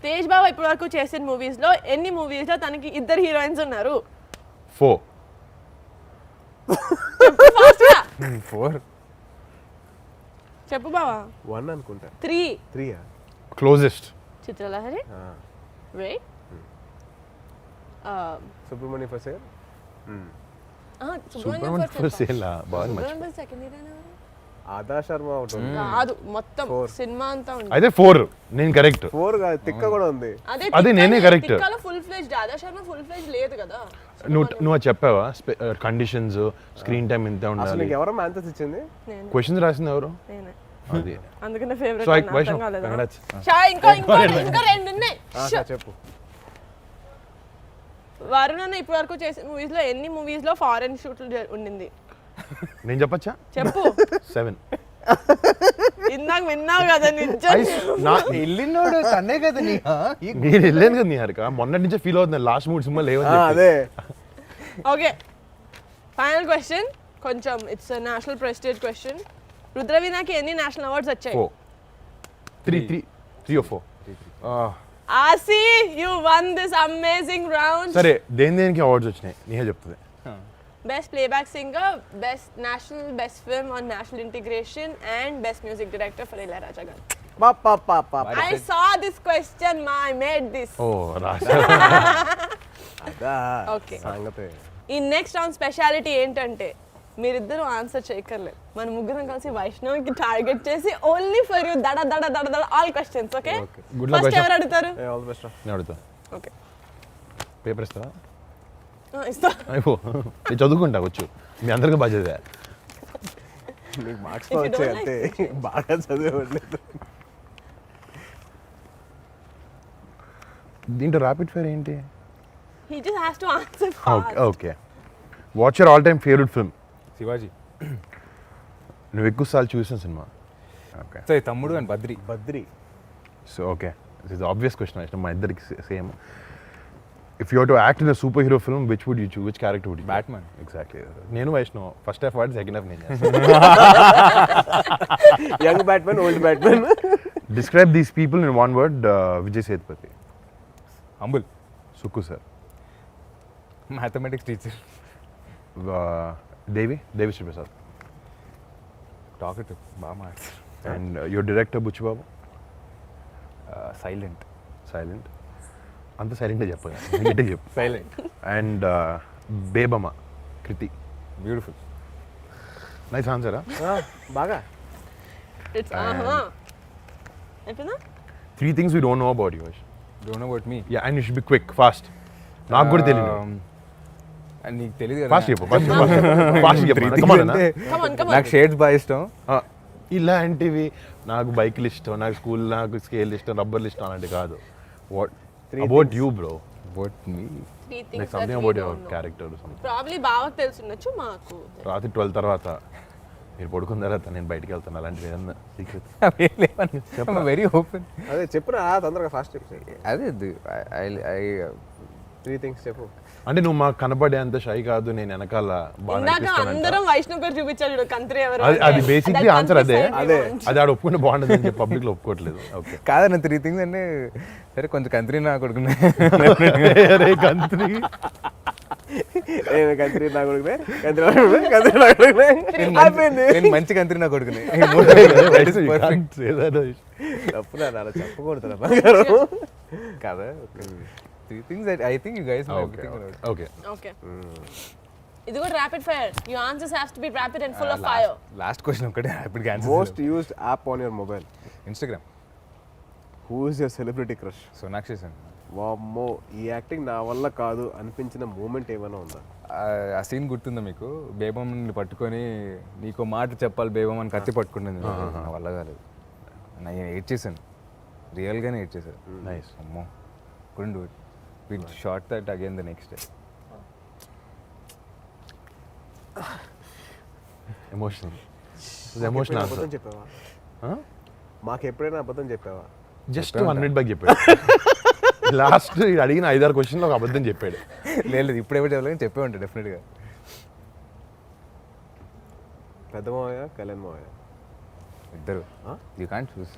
Tej బాబా ఇప్పటి వరకు చేసిన మూవీస్ లో ఎన్ని మూవీస్ లో తనకి ఇద్దరు హీరోయిన్స్ ఉన్నారు? 4 ఫాస్ట్ గా 4 చెప్పు బావా. 1 అనుకుంటా. 3 క్లోజెస్ట్ చిత్రలహరి వెయిట్ సుబ్రహ్మణ్య ఫసేర్. సూపర్మన్ ఫర్ సేల్ బాగా మంచి సెకండ్ హీరోయిన్ ఆదా శర్మ ఒకటి ఉంది. కాదు మొత్తం సినిమా అంతా ఉంది. అయితే 4 నేను కరెక్ట్ 4 కాదు, తిక్క కూడా ఉంది. అదే నేనే correct. తిక్కలో ఫుల్ ఫ్లెజ్డ్ ఆదా శర్మ ఫుల్ ఫ్లెజ్డ్ లేదు కదా. నువ్వు అది చెప్పావా కండిషన్స్ స్క్రీన్ టైం ఇంత అసలు ఉండాలి నీకు ఎవరో ఆన్సర్స్ ఇచ్చింది? నేను క్వశ్చన్స్ రాసింది ఎవరు నేనే అది అందుకనే సో ఫేవరెట్ లైక్ అర్థం వైష్ణవ్ కాలేదా? congrats. షా ఇంకా రెండు ఉన్నాయి. చెప్పు. వరుణ్ అన్న ఇప్పటి వరకు చేసిన మూవీస్ లో ఎన్ని మూవీస్ లో ఫారెన్ షూట్లు ఉండింది? నేను చెప్పచ్చా చెప్పు. 7 ఇందాక విన్నావు కదా నిజం. వెళ్ళినోడు తన్నే కదా నీ నేను వెళ్ళాను కదా నీ హరిక మొన్నటి నుంచే ఫీల్ అవుతుంది లాస్ట్ 3 సినిమా లేవని అదే ఓకే ఫైనల్ క్వశ్చన్ కొంచెం ఇట్స్ నేషనల్ ప్రెస్టీజ్ క్వశ్చన్. రుద్రవీణకి ఎన్ని నేషనల్ అవార్డ్స్ వచ్చాయి? 3 or 4 ఆసి you won this amazing round. సరే దేనికి అవార్డ్స్ వచ్చినాయి నీహే చెప్తుంది. Best playback singer, best national, best film on national integration and best music director for Ilaiyaraaja గారు. I saw this question I made this. ఓ రాజా అదా okay సంగతే. ఈ నెక్స్ట్ రౌండ్ స్పెషాలిటీ ఏంటంటే మీరిద్దరూ ఆన్సర్ చేయక్కర్లేదు. మన ముగ్గురం కలిసి వైష్ణవ్కి టార్గెట్ చేసి ఓన్లీ ఫర్ యూ దడ దడ దడ దడ all questions. Okay Good luck, first Vaishnav. ఎవరు అడుగుతారు? All the best. నేను అడుగుతా ఓకే పేపర్ ఇస్తారా ఇస్తా. అయిపో నేను చదువుకుంటా వచ్చు మీ అందరికీ బాధ్యత. నీకు మార్క్స్ If you వచ్చాయి don't అంతే, బాగా చదివేవాళ్ళలేదు. దీంట్లో ర్యాపిడ్ ఫైర్ ఏంటి? He just has to answer okay fast. Okay what's your all time favourite film? Shivaji. నువ్వు ఎక్కువ సార్లు చూసిన సినిమా? Okay so Thammudu and Badri. Badri. So okay this obvious question మా ఇద్దరికి same. If you to act in a super hero film which would you choose, which character would you? Batman. Exactly. నేను Vaishnav first half వాడి second half నేను. Young batsmen, old batman. Describe these people in one word. Vijay Sethupathi. Humble. Sukku sir. Mathematics teacher. Devi Sri Prasad. Talkative బాగా మాట్లాడు. And your director Buchibabu. Silent. Silent. అంత సైలెంట్గా చెప్పు చెప్పు. Silent. And Bebamma Krithi. Beautiful. Nice ఆన్సరా? బాగా. It's అయిపోయిందా? 3 things we don't know about you. Don't know about me. Yeah, and you should be quick, fast. నాకు కూడా తెలియదు. నీకు తెలియదు ఫాస్ట్ చెప్పు ఫాస్ట్ చెప్పు. Come on, అన్న. Come on, come on. నాకు షేడ్స్ బాగా ఇష్టం. ఇలాంటివి నాకు బైక్లు ఇష్టం, నాకు స్కూల్, నాకు స్కేల్ ఇష్టం, రబ్బర్లు ఇష్టం అలాంటివి కాదు. What about you bro? About me. 3 things like that something we about don't your know. Character. Probably బావకు తెలుసుండొచ్చు, మాకు రాత్రి 12 తర్వాత మీరు పడుకున్న తర్వాత నేను బయటికి వెళ్తాను అలాంటివి ఏదన్నా సీక్రెట్ వెరీ ఓపెన్. అదే చెప్పురా తొందరగా, ఫాస్ట్ చెప్పు. అదే ఐ 3 థింగ్స్ చెప్పు. అంటే నువ్వు మాకు కనపడే అంత షై కాదు, నేను వెనకాల బాగా ఇందాక అనిపిస్తానంట. అందరం వైష్ణవ్ గారు చూపించాడు చూడు కంత్రి ఎవరు అది అంటే. బేసిక్లీ That ఆన్సర్ అదే. country side we want. అది ఆడ ఒప్పుకుంటే బాగుంటుంది అని చెప్పి పబ్లిక్ లో ఒప్పుకోవట్లేదు. ఓకే కాదన్న 3 things అంటే సరే కొంచెం కంత్రి నా కొడుకునే. కంత్రి కంత్రి నా కొడుకునే, కంత్రి నా కొడుకునే, కంత్రి నా కొడుకునే. అయిపోయింది. నేను మంచి కంత్రి నా కొడుకునే. తప్పునా అలా చెప్పకూడదు కదా. 3 things that I think you guys know everything about. Okay okay ఇది కూడా rapid fire. Your answers have to be rapid and full of fire. Last question ఒకటే ఇప్పుడు answer. Most used app on your mobile. Instagram. Who is your celebrity crush? Sonakshi Sen. వామ్మో ఈ acting నా వల్ల కాదు అనిపించిన మూమెంట్ ఏమైనా ఉందా? ఆ సీన్ గుర్తుందా మీకు? బేబమ్మని పట్టుకొని నీకు మాట చెప్పాలి బేబమ్మ అని కత్తి పట్టుకుంటుంది. నా వల్ల కాలేదు, నేను ఏడ్ చేశాను, రియల్గానే ఏడ్ చేశాను. నైస్. అమ్మో couldn't do it. We shot that again the next day. Emotional ఎప్పుడైనా ఆన్సర్. అబద్ధం చెప్పావా? మాకు ఎప్పుడైనా అబద్ధం చెప్పావా? జస్ట్ 1 minute బ్యాక్ చెప్పాడు. లాస్ట్ అడిగిన 5-6 క్వశ్చన్లో ఒక అబద్ధం చెప్పాడు. లేదు ఇప్పుడు ఎవరు చెప్పలేదు, చెప్పే ఉంటాడు డెఫినెట్గా. పెద్ద మావయ్య కళ్యాణ్ మావయ్య ఇద్దరు. యూ కాంట్ చూస్.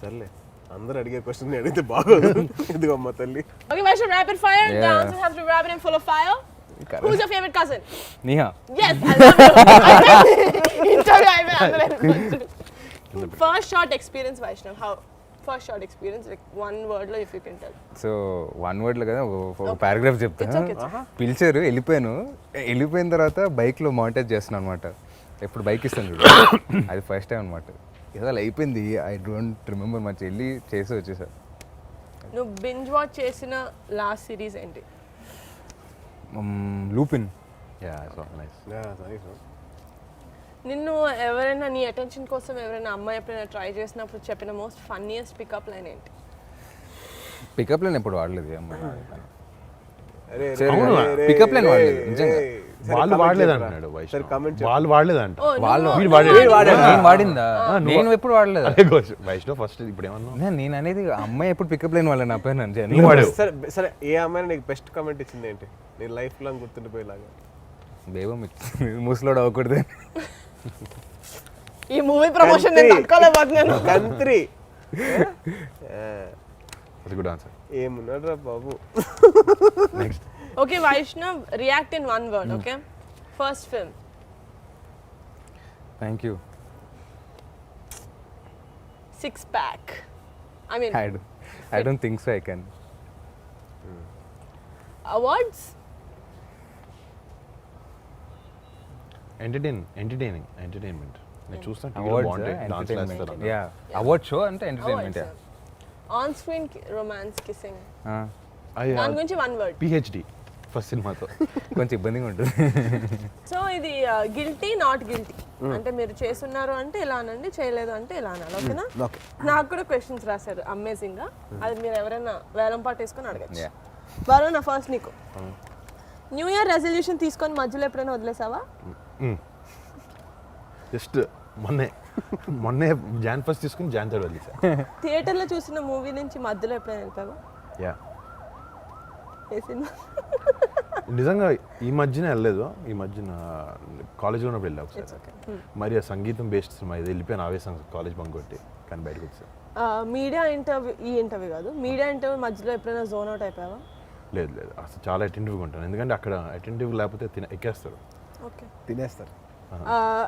సర్లే, అందరు అడిగే క్వశ్చన్ అడిగితే బాగోదు. ఇదిగో అమ్మ తల్లి. Okay, Vaishnav, rapid fire. The Yeah. answers have to be rapid and full of fire. Who's your favorite cousin? Neha. Yes, I love you. Interview అయిపోయింది. First shot experience, Vaishnav. How? First shot experience, like one word lo if you can tell. So 1 wordలో కదా ఒక paragraph చెప్తా. It's okay, it's okay. పిలిచారు, వెళ్ళిపోయిన తర్వాత బైక్లో monitor చేస్తున్నాను అనమాట. ఎప్పుడు బైక్ ఇస్తాను చూడు, అది ఫస్ట్ టైం అనమాట. ఏదో అలా అయిపోయింది, ఐ డోంట్ రిమెంబర్ మచ్. వెళ్ళి చేసి వచ్చేసా. నువ్వు బింజ్ వాచ్ చేసిన లాస్ట్ సిరీస్ ఏంటి? లూపిన్. Yeah so nice. నిన్ను ఎవరైనా నీ అటెన్షన్ కోసం ఎవరైనా అమ్మాయి ఎప్పుడైనా ట్రై చేసినప్పుడు చెప్పిన మోస్ట్ ఫన్నీయెస్ట్ పికప్ లైన్ ఏంటి? పికప్ లైన్ ఎప్పుడు వాడలేదు అమ్మాయి. అరే అవును, పికప్ లైన్ వాడలేదు నిజంగా. వాళ్ళు వాడలేదు అంటున్నాడు సరే వైష్ణవ్. కామెంట్ వాళ్ళు వాడలేదంట. వాళ్ళు వీడు వాడాడు. నేను వాడిందా? నేను ఎప్పుడు వాడలేదు. అదే కోచ్ వైష్ణవ్ ఫస్ట్ ఇప్పుడు ఏమన్నా నేను అనేది అమ్మాయి ఎప్పుడు పికప్ లైన్ వాళ్ళ నా పైన నువ్వు వాడావు. సరే సరే, ఏ అమ్మాయి నీకు బెస్ట్ కామెంట్ ఇచ్చింది ఏంటి? నీ లైఫ్ లాంగ్ గుర్తుండిపోయేలాగా. బేబం ముసలోడు అవ్వకూడదు. ఈ మూవీ ప్రమోషన్ నేను తట్టుకోలేకపోతున్నాను. కంత్రి అది గుడ్ ఆన్సర్. ఏమున్నాడు రా బాబు. Next. Okay, Vaishnav, react in one word, okay? First film. Thank you. Six pack. I mean, I don't think so I can. awards? Entertainment. నేను చూస్తాను Awards, బాగుంటాయి, డాన్స్ entertainment. చేస్తారు. Yeah, award show అంటే entertainment. Awards. On screen romance kissing. అది దాని గురించి one word. PhD first సినిమాతో. కొంచెం ఇబ్బందిగా ఉంటుంది. సో ఇది గిల్టీ నాట్ గిల్టీ అంటే మీరు చేస్తున్నారు అంటే ఇలా అనండి, చేయలేదు అంటే ఇలా అనాలి, ఓకేనా? ఓకే. నాకు కూడా క్వశ్చన్స్ రాశారు అమేజింగ్ గా, అది మీరు ఎవరైనా వేలం పాటు వేసుకొని అడగచ్చు. Yeah. వరుణ్, నా ఫస్ట్ నీకు. న్యూ ఇయర్ రెజల్యూషన్ తీసుకొని మధ్యలో ఎప్పుడైనా వదిలేసావా? జస్ట్ మొన్నే జాన్ ఫస్ట్ తీసుకుని జాన్ థర్డ్ వదిలేసా. థియేటర్లో చూసిన మూవీ నుంచి మధ్యలో ఎప్పుడైనా వెళ్తావా? యా, ఏ సినిమా? నిజంగా ఈ మధ్యన వెళ్ళలేదు. ఈ మధ్యన కాలేజ్లో ఉన్నప్పుడు వెళ్ళా ఒకసారి. మరి ఆ సంగీతం బేస్డ్ సినిమా ఇది, వెళ్ళిపోయిన ఆవేశం కాలేజ్ బంక్ కొట్టి, కానీ బయటకు వచ్చా. మీడియా ఇంటర్వ్యూ, ఈ ఇంటర్వ్యూ కాదు, మీడియా ఇంటర్వ్యూ మధ్యలో ఎప్పుడైనా జోన్ అవుట్ అయిపోయావా? లేదు అసలు చాలా అటెంటివ్గా ఉంటాను, ఎందుకంటే అక్కడ అటెంటివ్ లేకపోతే ఎక్కేస్తారు. ఓకే. తినేస్తారు.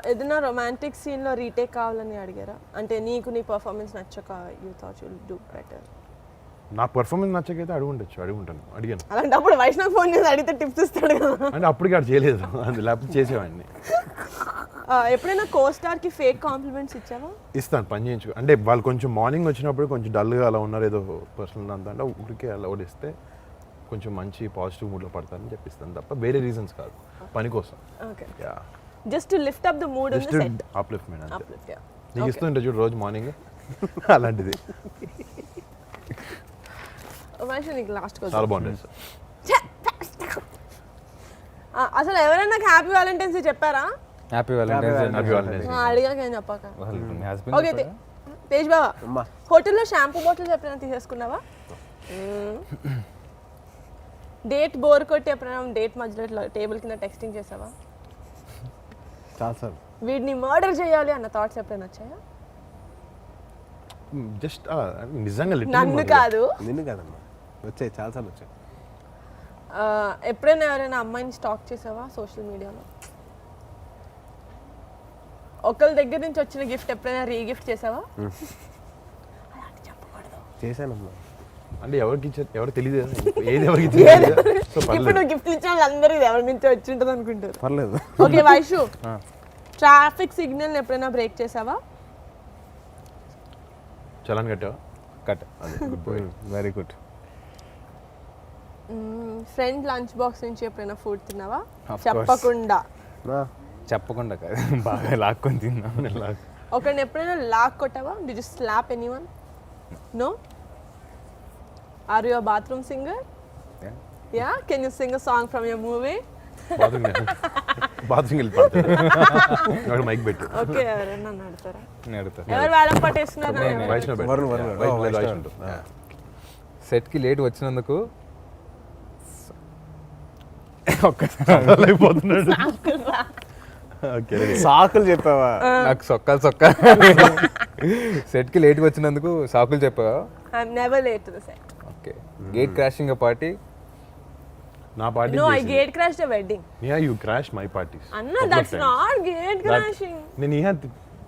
ఏదైనా రొమాంటిక్ సీన్లో రీటేక్ కావాలని అడిగారా? అంటే నీకు నీ పర్ఫార్మెన్స్ నచ్చక you thought you will do better. నా పర్ఫార్మెన్స్ నచ్చకైతే అడిగాను. అలాంటప్పుడు వైష్ణవ్ ఫోన్ చేసి అడిగితే టిప్స్ ఇస్తాడు కదా. అంటే అప్పటికి అది చేయలేదు, లేకపోతే చేసేవాడిని. ఎప్పుడైనా కోస్టార్కి ఫేక్ కాంప్లిమెంట్స్ ఇచ్చావా? ఇస్తాను, పని చేయించు. అంటే వాళ్ళు కొంచెం మార్నింగ్ వచ్చినప్పుడు కొంచెం డల్గా అలా ఉన్నారు, ఏదో పర్సనల్ అంతా అంటే ఊరికే అలా ఓడిస్తే కొంచెం మంచి పాజిటివ్ మూడ్లో పడతారని చెప్పిస్తాను తప్ప వేరే రీజన్స్ కాదు, పని కోసం. Okay. Yeah, just to lift up the mood in the set. Upliftment అంతే. Uplift, yeah. నీకు ఇస్తుంటే చూడు రోజు మార్నింగ్ అలాంటిది. వైష్ణవ్, నీకు లాస్ట్ క్వశ్చన్. చాలా బాగుంటుంది సార్. అసలు ఎవరైనా నాకు హ్యాపీ వ్యాలంటైన్స్ డే చెప్పారా? Happy Valentine's Day. అడిగాక ఏం చెప్పాక. మీ హస్బెండ్ ఓకే, తేజ్ బావా, అమ్మా. హోటల్లో షాంపూ బాటిల్స్ ఎప్పుడైనా తీసేసుకున్నావా? డేట్ బోర్ కొట్టి ఎప్పుడైనా డేట్ మధ్యలో ఇట్లా టేబుల్ కింద టెక్స్టింగ్ చేసావా? చాలా సార్. వీడిని మర్డర్ చేయాలి అన్న థాట్స్ ఎప్పుడైనా వచ్చాయా? జస్ట్ నిజంగా నన్ను కాదు, నిన్ను కాదమ్మా, వచ్చాయి చాలాసార్లు వచ్చాయి. ఎప్పుడైనా ఎవరైనా అమ్మాయిని స్టాక్ చేసావా సోషల్ మీడియాలో? ఒకళ్ళ దగ్గర నుంచి వచ్చిన గిఫ్ట్ ఎప్పుడైనా రీగిఫ్ట్ చేసావా? చేశానమ్మా. అంటే ఎవరికి తెలియదు, ఏది ఎవరికి తెలియదు. సో ఇప్పుడు నువ్వు గిఫ్ట్ ఇచ్చిన వాళ్ళందరూ ఇది ఎవరి నుంచి వచ్చి ఉంటుంది అనుకుంటారు. పర్లేదు. ఓకే వైషు, ట్రాఫిక్ సిగ్నల్ ఎప్పుడైనా బ్రేక్ చేసావా? చలాన్ కట్టావా? Cut. Very good. Friend lunch box నుంచి ఎప్పుడైనా ఫుడ్ తిన్నావా? Of course. చెప్పకుండా. చెప్పకుండా కాదు, బాగా లాక్కొని తిన్నాను. ఒకరిని ఎప్పుడైనా లాక్ కొట్టావా? Did you slap anyone? No? Are you a bathroom singer? Yeah? Can you sing a song from your movie? Bathroom వెళ్ళి పడతాడు మైక్ పెట్టి. ఓకే, ఎవరైనా నడతారా? నేను అడుగుతా. ఎవరు వేలం పట్టేస్తున్నారు? వైష్ణవ్ పెట్టు. Varun, Varun. White Oh, white Vaishnav. ఉంటుంది. సెట్కి లేట్ వచ్చినందుకు అయిపోతున్నాడు. ఓకే సాకులు చెప్పావా? నాకు సొక్కాలు సెట్కి లేట్గా వచ్చినందుకు సాకులు చెప్పావా? I'm never late to the set. Okay. Gate crashing party. నా party No, I gate crashed a wedding. Yeah you crash my parties. Anna, that's not gate crashing. నేను ఇహ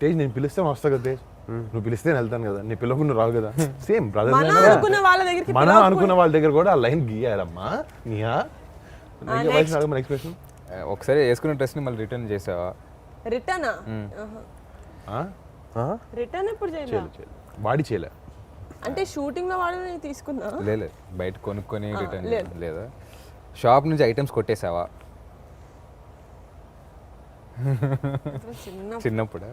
తేజ్ నేను పిలిస్తే వస్తా కదా తేజ్, నువ్వు పిలిస్తే నేను వెళ్తాను కదా, నీ పిల్లకుండా రావు కదా. సేమ్ మన బ్రదర్ అనుకున్న వాళ్ళ దగ్గరికి మనం అనుకున్న వాళ్ళ దగ్గర కూడా ఆ లైన్ గీయారమ్మా. నీయా ఎక్స్ప్రెషన్ ఒకసారి వేసుకున్న డ్రెస్ని మళ్ళీ రిటర్న్ చేసావా? రిటర్న్ రిటర్న్ ఎప్పుడు చేయలేదు. బాడీ చేయలే. అంటే షూటింగ్ లో వాడు నేను తీసుకున్నా. లేదు, బయట కొనుక్కొని రిటర్న్ లేదు. లేదా? షాప్ నుంచి ఐటమ్స్ కొట్టేసావా చిన్న చిన్నప్పుడు?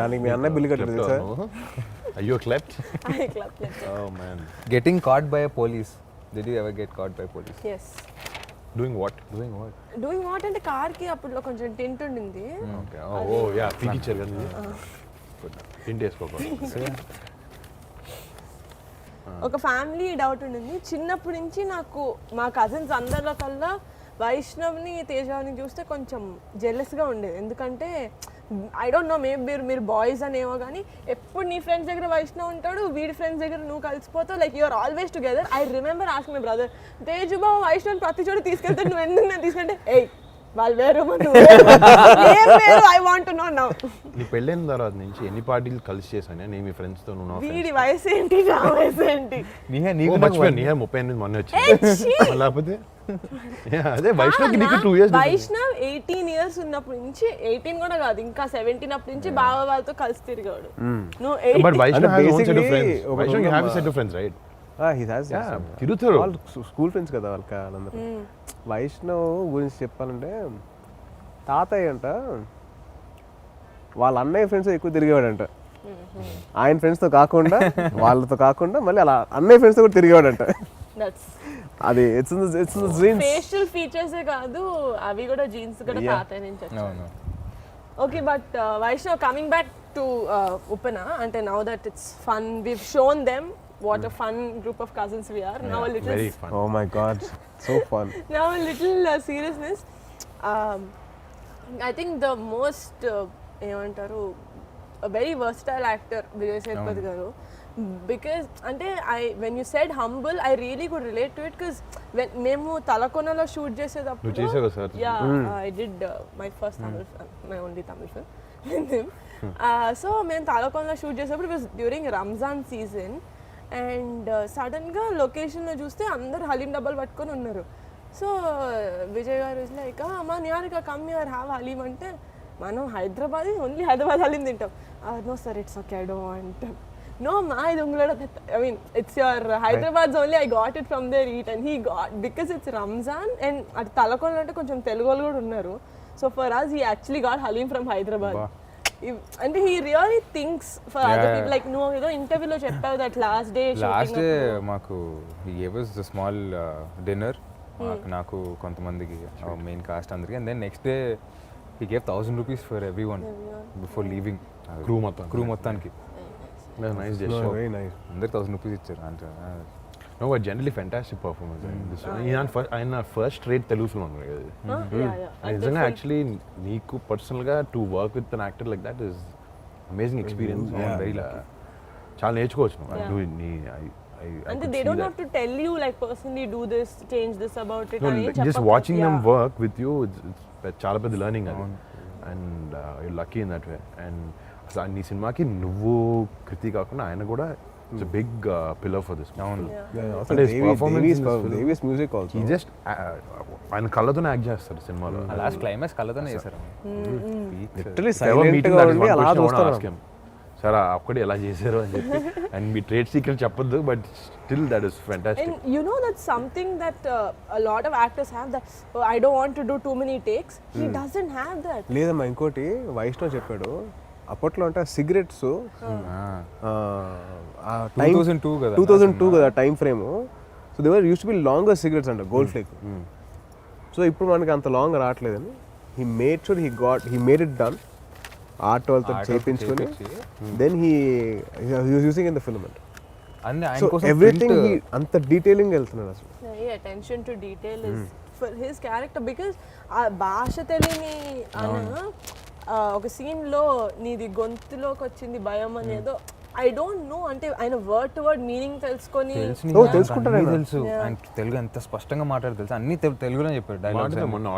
దానికి మీ అన్నయ్య బిల్లు కట్టలేదు సార్. అయ్యో kleptomaniac. Getting caught by a police. Did you ever get caught by police? Yes. Doing what? Doing what అంటే కార్ కి అప్పుడు కొంచెం టెంట్ ఉండింది. ఓకే. ఓ యా పీకిచ్చారు కదా. టింట్ వేసుకోకూడదు. ఒక ఫ్యామిలీ డౌట్ ఉండింది చిన్నప్పటి నుంచి నాకు. మా కజిన్స్ అందరిలో కల్లా వైష్ణవ్ని తేజాని చూస్తే కొంచెం జెలస్గా ఉండేది. ఎందుకంటే ఐ డోంట్ నో, మేబీ మీరు బాయ్స్ అనేమో కానీ ఎప్పుడు నీ ఫ్రెండ్స్ దగ్గర వైష్ణవ్ ఉంటాడు, వీడి ఫ్రెండ్స్ దగ్గర నువ్వు కలిసిపోతావు. Like you're always together. I remember asking my brother, Teju babu Vaishnav ప్రతి చోట తీసుకెళ్తాడు, నువ్వు ఎందుకు నేను తీసుకుంటే ఏయ్ వాళ్ళు వేరు I want to no now. నీ పెళ్ళైన తర్వాత నుంచి ఎన్ని పార్టీలు కలిసి చేశాను నేను మీ ఫ్రెండ్స్ తో? నువ్వు వీడి వయసు ఏంటి, నా వయసు ఏంటి? నీకు మర్చిపోయాను. నీ 38 మొన్న వచ్చింది. లేకపోతే అదే వైష్ణవ్కి నీకు 2 years. వైష్ణవ్ 18 years ఉన్నప్పటి నుంచి, 18 కూడా కాదు ఇంకా 17 అప్పటి నుంచి బావ వాళ్ళతో కలిసి తిరిగాడు. నువ్వు but Vaishnav has own set of friends. ఒక Vaishnav you have a set of friends, right? he has తిరుగుతారు. వాళ్ళు స్కూల్ ఫ్రెండ్స్ కదా వాళ్ళకి వాళ్ళందరూ. వైష్ణవ్ గురించి చెప్పాలంటే తాతయ్య అంట వాళ్ళ అన్నయ్య ఫ్రెండ్స్ ఎక్కువ తిరిగేవాడంట. ఆయన ఫ్రెండ్స్తో కాకుండా వాళ్ళతో కాకుండా మళ్ళీ అలా అన్నయ్య ఫ్రెండ్స్తో కూడా తిరిగేవాడంట. అది ఇట్స్ జీన్స్. ఫేషియల్ ఫీచర్స్ కాదు అవి కూడా, జీన్స్ కూడా తాతయ్య నుంచి వచ్చాయి. Okay, but Vaishnav coming back to Upana, అంటే now that it's fun, we've shown them what a fun group of cousins we are. Now a little Very fun. Oh my god, so fun. Now a little seriousness. I think the most ఏమంటారు a very versatile actor Vijay Sethupathi garu, because అంటే when you said humble, I really could relate to it, because when మేము తలకొనలో shoot చేసేటప్పుడు నువ్వు చేసావు కదా sir? I did my first Tamil film, my only Tamil film with him. So మేము తలకొనలో shoot చేసేటప్పుడు it was during Ramzan season, and సడన్గా లొకేషన్లో చూస్తే అందరు హలీం డబ్బాలు పట్టుకొని ఉన్నారు. సో విజయ్ గారు లైక్ అమ్మా Niharika come your have haleem అంటే, మనం హైదరాబాద్ ఓన్లీ హైదరాబాద్ హలీం తింటాం. No sir it's okay I don't want. No మా ఇది ఉంగళ I mean it's your Hyderabad only, I got it from there eat and he got, because it's Ramzan and అటు తలకొండ అంటే కొంచెం తెలుగు వాళ్ళు కూడా ఉన్నారు. So for us he actually got haleem from Hyderabad. అంటే he really thinks for other people. Like నువ్వు ఏదో ఇంటర్వ్యూలో చెప్పావు దట్ లాస్ట్ డే మాకు he gave us a small dinner, నాకు కొంతమందికి మెయిన్ కాస్ట్ అందరికి, and then next day he gave 1000 rupees for everyone before leaving. Crew మొత్తానికి. Nice gesture. Very nice. అందరికి 1000 rupees ఇచ్చారు. అంటే No, but generally fantastic performance. ఆయన first rate Telugu film అన్నారు కదా. నిజంగా యాక్చువల్లీ నీకు పర్సనల్గా to work with an actor like that is amazing experience. Very lucky. చాలా నేర్చుకోవచ్చు నువ్వు. అంటే they don't have to tell you like personally do this, change this about it. Just watching them work with you, it's చాలా పెద్ద learning అది. And you lucky in that way. And అసలు నీ సినిమాకి నువ్వు కృతి కాకుండా ఆయన కూడా it's a big pillar for this film. Also Devi's music also. He just ఆయన కళ్ళతోనే యాక్ట్ చేస్తాడు సినిమాలో. లాస్ట్ క్లైమాక్స్ కళ్ళతోనే చేశారు. Literally silent గా ఉండి అలా చూస్తాడు. సార్ అక్కడే ఎలా చేశారు అని చెప్పి అండ్ మీ ట్రేడ్ సీక్రెట్ చెప్పొద్దు but still that is fantastic. And you know that's something that a lot of actors have, that I don't want to do too many takes. He doesn't have that. లేదమ్మా ఇంకోటి వైష్ణవ్ చెప్పాడు అప్పట్లో అంటే cigarettes 2002 కదా 2002 కదా time frame. So they were use to be longer cigarettes అంట Gold Flake. So ఇప్పుడు మనకి అంత లాంగ్ రావట్లేదని he made sure he made it done art వాళ్ళతో చేయించుకొని then he using in the film అంట. అన్ని ఆయన సో కోసం ఎవ్రీథింగ్ అంత డీటెయిలింగ్ వెళ్తున్నాడు అసలు. Yeah, attention to detail is for his character, because ఆ భాష తెలియని ఒక సీన్ లో నీది గొంతులోకి వచ్చింది భయం అనేదో ఐ డోంట్ నో, అంటే ఆయన వర్డ్ టు వర్డ్ మీనింగ్ తెలుసుకొని తెలుసుకుంటారు ఆయన. తెలుసు ఆయన తెలుగు ఎంత స్పష్టంగా మాట్లాడు తెలుసు, అన్ని తెలుగులో చెప్పారు డైలాగ్స్. మొన్న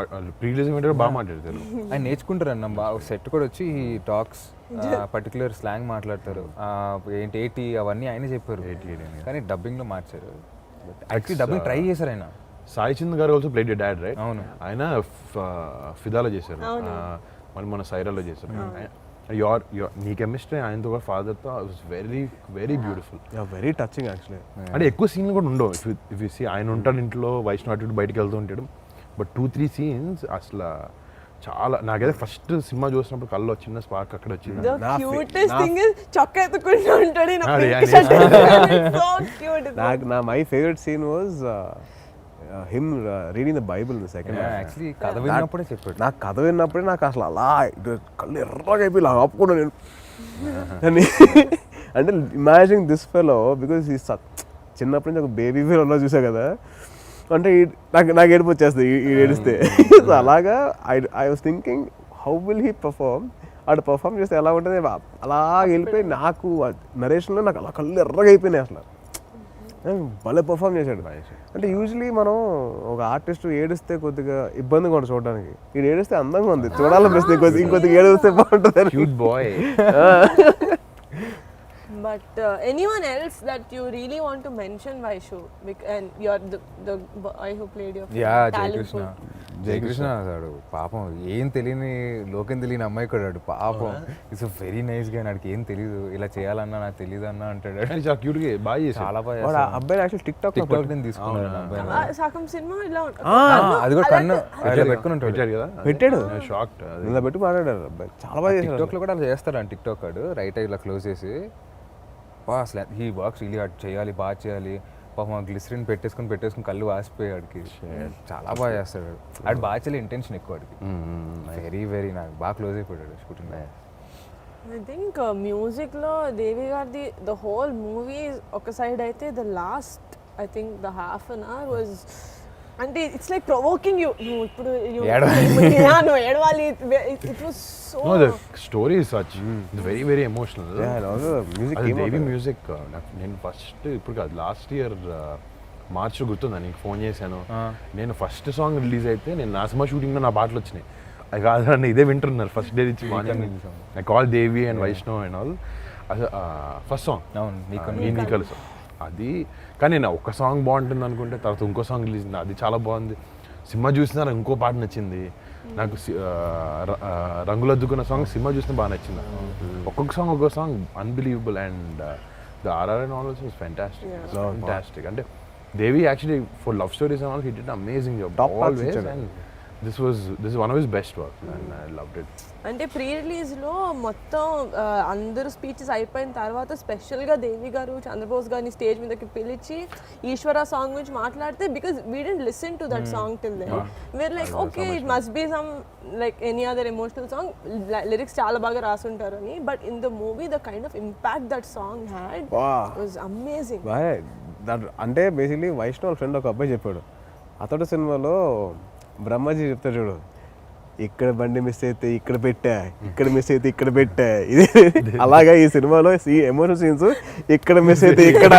ప్రీవియస్ బాగా మాట్లాడారు తెలుగు. ఆయన నేర్చుకుంటారు అన్న సెట్ కూడా వచ్చి టాక్స్ పర్టికులర్ స్లాంగ్ మాట్లాడతారు, ఏంటి ఏటి అవన్నీ ఆయన చెప్పారు కానీ డబ్బింగ్ లో మార్చారు. యాక్చువల్లీ డబ్బింగ్ ట్రై చేశారు ఆయన. సాయి చంద్ గారు ఆల్సో ప్లేడ్ డాడ్ రైట్. అవును. ఆయన ఫిదాలో చేశారు, మళ్ళీ మన సైరాలో చేశారు. నీ కెమిస్ట్రీ ఆయనతో కూడా ఫాదర్తో was very very beautiful, very touching actually. అంటే ఎక్కువ సీన్లు కూడా ఉండవు. ఇఫ్ యూ సీ ఆయన ఉంటాడు ఇంట్లో, వైష్ణవ్ అటు బయటకు వెళ్తూ ఉంటాడు, బట్ 2-3 సీన్స్ అసలు చాలా నాకైతే ఫస్ట్ సినిమా చూసినప్పుడు కళ్ళు చిన్న స్పార్క్ అక్కడ వచ్చింది. the cutest thing is చొక్కా ఎత్తుకుంటూ ఉంటాడు ఈయన అది pink shirt వేసుకొని. So cute. నా my favourite scene was him reading the Bible the second. Actually కథ విన్నప్పుడే చెప్పాడు. నాకు కథ విన్నప్పుడే నాకు అసలు అలా కళ్ళు ఎర్రగా అయిపోయి ఇలా ఆపుకున్నా నేను. అంటే ఇమాజిన్ దిస్ ఫెలో బికాస్ ఈ చిన్నప్పటి నుంచి ఒక బేబీ ఫెలో చూసా కదా, అంటే నాకు ఏడుపు వచ్చేస్తుంది ఈ ఏడిస్తే. సో అలాగా I was thinking how will he perform. అటు పర్ఫార్మ్ చేస్తే ఎలా ఉంటుంది, అలా వెళ్ళిపోయి నాకు నరేషన్లో నాకు అలా కళ్ళు ఎర్రగా అయిపోయినాయి అసలు. భలే పర్ఫామ్ చేశాడు. అంటే యూజువలీ మనం ఒక ఆర్టిస్ట్ ఏడిస్తే కొద్దిగా ఇబ్బందిగా ఉంటుంది చూడడానికి, ఇది ఏడిస్తే అందంగా ఉంది చూడాలనిపిస్తుంది, ఇంకొద్దిగా ఏడిస్తే బాగుంటుంది. Cute boy. But anyone else that you really want to mention, Vaishu, and you're the boy who played your talent pool. Jayakrishna అసాడు పాపం, ఏం తెలియని లోకం తెలియని అమ్మాయి కూడా పాపం. ఇట్స్ వెరీ నైస్ గా, నాకు ఏం తెలియదు ఇలా చేయాలన్నా నాకు తెలియదు అన్న అంటాడు. చాలా క్యూట్ గా బాగా చేశాడు. చాలా బాగా అబ్బాయి యాక్చువల్ టిక్ టాక్ నేను తీసుకున్నాను అబ్బాయి. సగం సినిమా ఇలా అది కూడా కన్ను అట్లా పెట్టుకుని ఉంటాడు కదా, పెట్టాడు షాక్డ్. ఇలా పెట్టి మాట్లాడారు అబ్బాయి, చాలా బాగా టిక్ చేశాడు. టాక్ లో కూడా అలా చేస్తాడు అని టిక్ టాక్ వాడు రైట్ ఇలా క్లోజ్ చేసి అసలు హీ వర్క్స్ రియలీ హార్డ్, చేయాలి బాగా చేయాలి. పాపం గ్లిసరిన్ పెట్టేసుకుని కళ్ళు వాసిపోయాడికి. చాలా బాగా చేస్తాడు ఆడు, బాగా చేయాలి ఇంటెన్షన్ ఎక్కువ వాడికి. వెరీ వెరీ నాకు బాగా క్లోజ్ అయిపోయాడు షూటింగ్. ఐ థింక్ మ్యూజిక్ లో దేవి గారిది ద హోల్ మూవీ ఒక సైడ్ అయితే, the last I think the half an hour was, అంటే ఇట్స్ లైక్ ప్రొవోకింగ్ యూ, నువ్వు ఇప్పుడు నువ్వు ఏడవాలి. It was so No, the story is such. It's very very emotional. Music Devi music నేను first ఇప్పుడు కాదు లాస్ట్ ఇయర్ మార్చ్ గుర్తుందా నీకు ఫోన్ చేశాను. నేను ఫస్ట్ సాంగ్ రిలీజ్ అయితే నేను నా సినిమా షూటింగ్లో నా పాటలు వచ్చినాయి. అది కాదండి ఇదే వింటున్నారు ఫస్ట్ డే నుంచి morning. I call Devi and Vaishnav and all. అది ఫస్ట్ సాంగ్ నీ కలుసు అది. కానీ నేను ఒక సాంగ్ బాగుంటుంది అనుకుంటే తర్వాత ఇంకో సాంగ్ రిలీజ్ అయింది, అది చాలా బాగుంది. సినిమా చూసినా ఇంకో పాట నచ్చింది నాకు. రంగులద్దుకున్న సాంగ్ సినిమా చూస్తే బాగా నచ్చింది. ఒక్కొక్క song unbelievable. And the RR and all also was fantastic. అంటే Devi actually for love stories and all he did amazing job always. And this is one of his best work and I loved it. అంటే pre release లో మొత్తం అందరూ speeches అయిపోయిన తర్వాత special గా దేవి గారు చంద్రబోస్ గారిని స్టేజ్ మీదకి పిలిచి ఈశ్వర సాంగ్ గురించి మాట్లాడితే, because we don't listen to that song till then, we're like okay it must be some like any other emotional song, lyrics చాలా బాగా రాసుంటారు అని. But in the movie the kind of impact that song had was amazing. అంటే basically Vaishnav friend ఒక అబ్బాయి చెప్పాడు, అతడు సినిమాలో బ్రహ్మాజీ చెప్తాడు చూడు, ఇక్కడ బండి మిస్ అయితే ఇక్కడ పెట్టా, ఇక్కడ మిస్ అయితే ఇక్కడ పెట్టా. ఇది అలాగా ఈ సినిమాలో ఎమోషనల్ సీన్స్ ఇక్కడ మిస్ అయితే ఇక్కడ,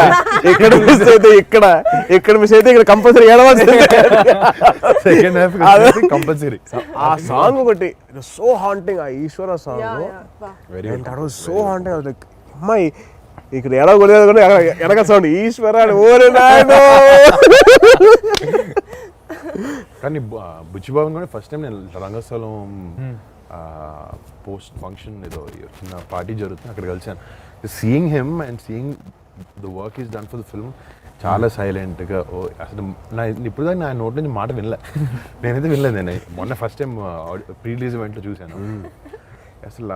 ఇక్కడ మిస్ అయితే ఇక్కడ, ఇక్కడ మిస్ అయితే ఇక్కడ కంపల్సరీ ఏడవలసిందే. కంపల్సరీ ఆ సాంగ్ ఒకటి సో హాంటింగ్, ఆ ఈశ్వర సాంగ్ సో హాంటింగ్. లైక్ అమ్మాయి ఇక్కడ ఎడగలేదు కూడా ఎడగ సౌండ్ ఈశ్వర ఓరే నాయనో. కానీ బుచ్చిబాబు కూడా ఫస్ట్ టైం నేను రంగస్థలం పోస్ట్ ఫంక్షన్ ఏదో చిన్న పార్టీ జరుగుతుంది, అక్కడ కలిసాను. Seeing him and seeing the work is done for the film చాలా సైలెంట్గా. అసలు ఇప్పుడు దాకా నా నోటి నుంచి మాట వినలే, నేనైతే వినలేదు. నేను మొన్న ఫస్ట్ టైం ప్రీ రిలీజ్ ఈవెంట్లో చూశాను. అసలు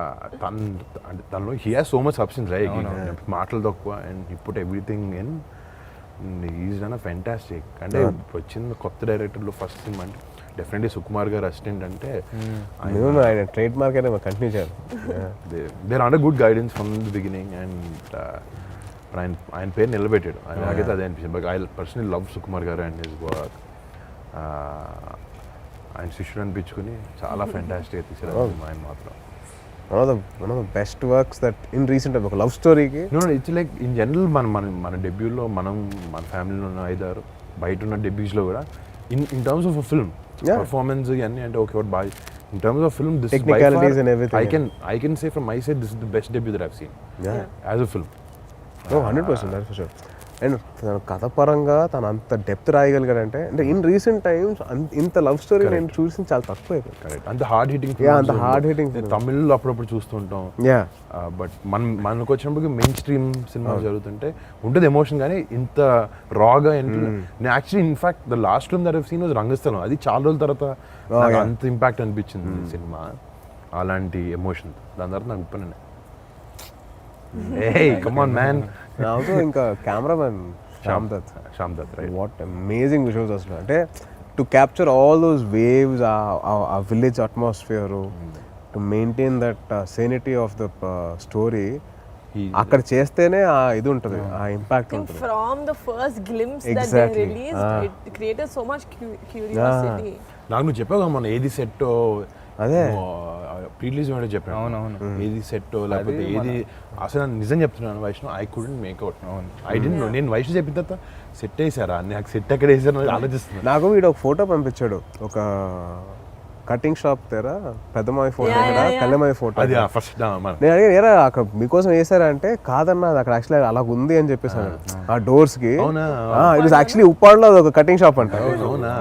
తనలో he has so much substance, right? మాటలు తక్కువ and he put everything in. Is done a fantastic. అంటే వచ్చిన కొత్త డైరెక్టర్లో ఫస్ట్ సినిమా అంటే డెఫినెట్లీ సుకుమార్ గారు అసిస్టెంట్ అంటే ఆయన ట్రేడ్ మార్క్ అయితే కంటిన్యూ చేయాలి. There under good guidance from the beginning and ఆయన పేరు నిలబెట్టాడు. నాకైతే అదే అనిపించింది. But I personally love Sukumar గారు అండ్ హిస్ వర్క్. ఆయన శిష్యుడు అనిపించుకుని చాలా ఫెంటాస్టిక్గా తీసారు ఆయన మాత్రం. one of the best works that in recent time, ఒక లవ్ స్టోరీకి ఇట్స్ లైక్ ఇన్ జనరల్ మన డెబ్యూలో మన ఫ్యామిలీలో ఉన్న 5-6 బయట ఉన్న డెబ్యూస్లో కూడా in terms of film performance ఇవన్నీ అంటే ఓకే బాగా in terms of film this Technicalities and everything. I can say from my side this is the best debut that I've seen as a film. 100% that's for sure. And తన కథ పరంగా తను అంత depth రాయగలిగాడంటే, అంటే in recent times ఇంత love story నేను చూసి చాలా తక్కువ అయిపోయింది. కరెక్ట్. అంత హార్డ్ హిట్టింగ్, అంత హార్డ్ హిట్టింగ్ తమిళ్లో అప్పుడప్పుడు చూస్తుంటాం. బట్ మనకు వచ్చినప్పుడు మెయిన్ స్ట్రీమ్ సినిమాలు జరుగుతుంటే ఉంటుంది ఎమోషన్, కానీ ఇంత రాగా నేను actually in fact the last film that I've seen was Rangasthalam. అది చాలా రోజుల తర్వాత నాకు అంత ఇంపాక్ట్ అనిపించింది సినిమా, అలాంటి ఎమోషన్. దాని తర్వాత నాకు ఇప్పనే hey come on man. also ఇంకా cameraman Shyam Dutt right? What amazing visuals అసలు. అంటే to capture all those waves, ఆ village atmosphere, to maintain that sanity of the story అక్కడ చేస్తేనే ఆ ఇది ఉంటుంది, ఆ ఇంపాక్ట్ ఉంటుంది. From the first glimpse that they released, it created so much curiosity. నాకు నువ్వు చెప్పావు కదా మన ఏది సెట్ అదే ప్రీ రిలీజ్ ఏంటో చెప్పాను. అవునవును. ఏది సెట్ లేకపోతే ఏది అసలు నిజం చెప్తున్నాను Vaishnav, I couldn't make out. I don't know. నేను వైష్ణవ్ చెప్పిన తర్వాత సెట్ వేసారా, నాకు సెట్ ఎక్కడ వేసారు ఆలోచిస్తున్నాను. నాకు వీడు ఒక ఫోటో పంపించాడు, ఒక కటింగ్ షాప్ దగ్గర పెద్దమావి ఫోటో, కళ్ళమావి ఫోటో. అది ఫస్ట్ నేను అడిగాను ఏరా అక్కడ మీకోసం వేసారా అంటే, కాదన్నా అది అక్కడ యాక్చువల్లీ అలా ఉంది అని చెప్పేసాను. ఆ డోర్స్ కి ఇట్ వాస్ యాక్చువల్లీ ఉప్పాడులో ఒక కటింగ్ షాప్ అంట. అవునా?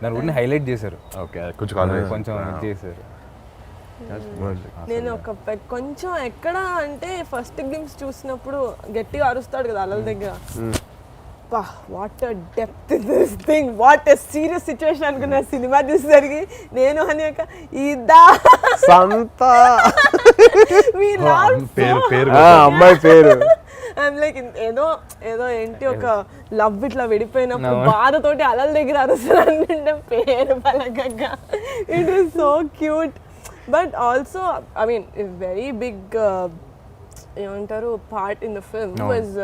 దాని గురించి హైలైట్ చేశారు. ఓకే, కొంచెం చేశారు. నేను కొంచెం ఎక్కడ అంటే ఫస్ట్ గ్లిమ్స్ చూసినప్పుడు గట్టిగా అరుస్తాడు కదా అలల దగ్గర, what depth this thing, what serious situation అనుకున్నా. సినిమా చూసేసరికి నేను అని ఇదా సంత పేరు అమ్మాయి పేరు ఐఎమ్ లైక్ ఏదో ఏదో ఏంటి ఒక లవ్ ఇట్లా విడిపోయినప్పుడు బాధతోటి అలల దగ్గర అరుస్తానంటే పేరు పలకగా. It is so cute. But also I mean very big ఏమంటారు part in the film was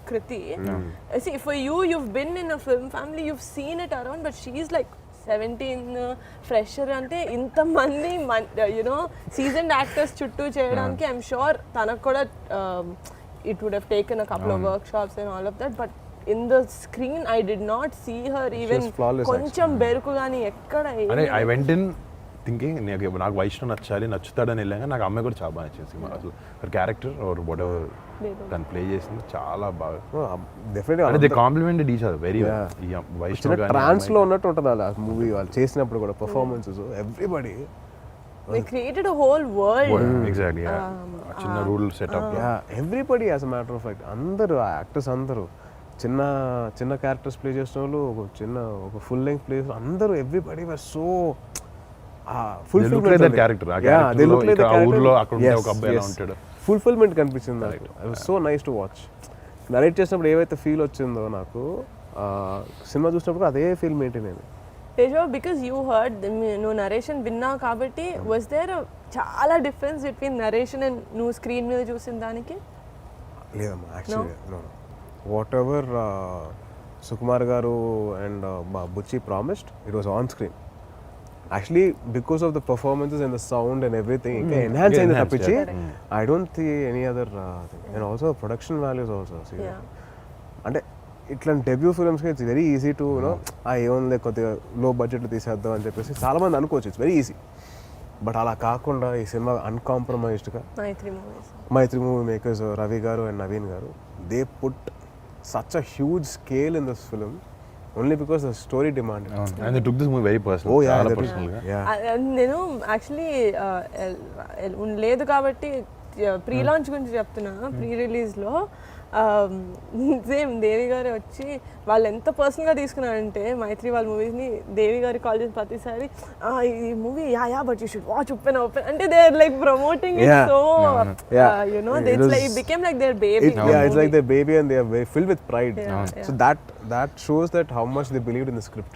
Kriti. See, for you've been in a film family, you've seen it around, but she's like 17 fresher ante inta mandi seasoned actors chuttu cheyadaniki I'm sure tanaku kuda it would have taken a couple of workshops and all of that, but in the screen I did not see her even koncham beruku gaani ekkada. I went in thinking నాకు వైష్ణవ్ నచ్చుతాడని వెళ్ళాక నాకు అమ్మాయి కూడా చాలా బాగా నచ్చింది సినిమా. అసలు క్యారెక్టర్ ఆర్ వాట్ ఎవర్ తను ప్లే చేసింది చాలా బాగా. డెఫినెట్గా they complemented each other very Vaishnav trance లో ఉన్నట్టు ఉంటుంది అలా మూవీ వాళ్ళు చేసినప్పుడు కూడా performances everybody they created a whole world. Exactly. చిన్న rule setup everybody as a matter of fact అందరూ యాక్టర్స్ అందరూ చిన్న చిన్న క్యారెక్టర్స్ ప్లే చేసిన వాళ్ళు, ఒక ఫుల్ లెంగ్త్ ప్లే అందరూ ఎవ్రీబడి వర్ సో ఫుల్ఫిల్మెంట్ కనిపించింది నాకు. I was so nice to watch. Narrate చేసినప్పుడు ఏవైతే ఫీల్ వచ్చిందో నాకు సినిమా చూసినప్పుడు అదే ఫీల్ మెయింటైన్ అయింది. Tejo, because you heard no narration విన్నా కాబట్టి was there a చాలా డిఫరెన్స్ బిట్వీన్ నరేషన్ అండ్ నువ్వు స్క్రీన్ మీద చూసిన దానికి? లేదమ్మా, actually no. Whatever Sukumar గారు and Buchi promised it was on screen. Actually because of the performances and the sound and everything ఇంకా ఎన్హాన్స్ అయింది తప్పించి I don't think any other thing. And also production values also అంటే ఇట్లాంటి debut ఫిల్మ్స్కి it's very easy to ఏముంది కొద్దిగా లో బడ్జెట్లో తీసేద్దాం అని చెప్పేసి చాలామంది అనుకోవచ్చు, ఇట్స్ వెరీ ఈజీ. బట్ అలా కాకుండా ఈ సినిమా అన్కాంప్రమైజ్డ్గా మైత్రి మూవీ మేకర్స్ రవి గారు అండ్ నవీన్ గారు they put such a huge scale in this film. Only because the story demand. And they took this movie very personal. Oh, yeah, చాలా that is- personal గా. yeah. నేను actually లేదు కాబట్టి pre launch గురించి చెప్తున్నా. Pre రిలీజ్లో same దేవి గారు వచ్చి వాళ్ళు ఎంత పర్సనల్గా తీసుకున్నారంటే మైత్రి వాళ్ళ మూవీస్ని దేవి గారికి కాల్ చేసిన ప్రతిసారి ఈ movie yeah but you should watch open అంటే they are like promoting it Yeah. So Yeah. You know It they was- it became like their baby. It's like their baby and they are very filled with pride. Yeah, So that shows that how much they believed in the script.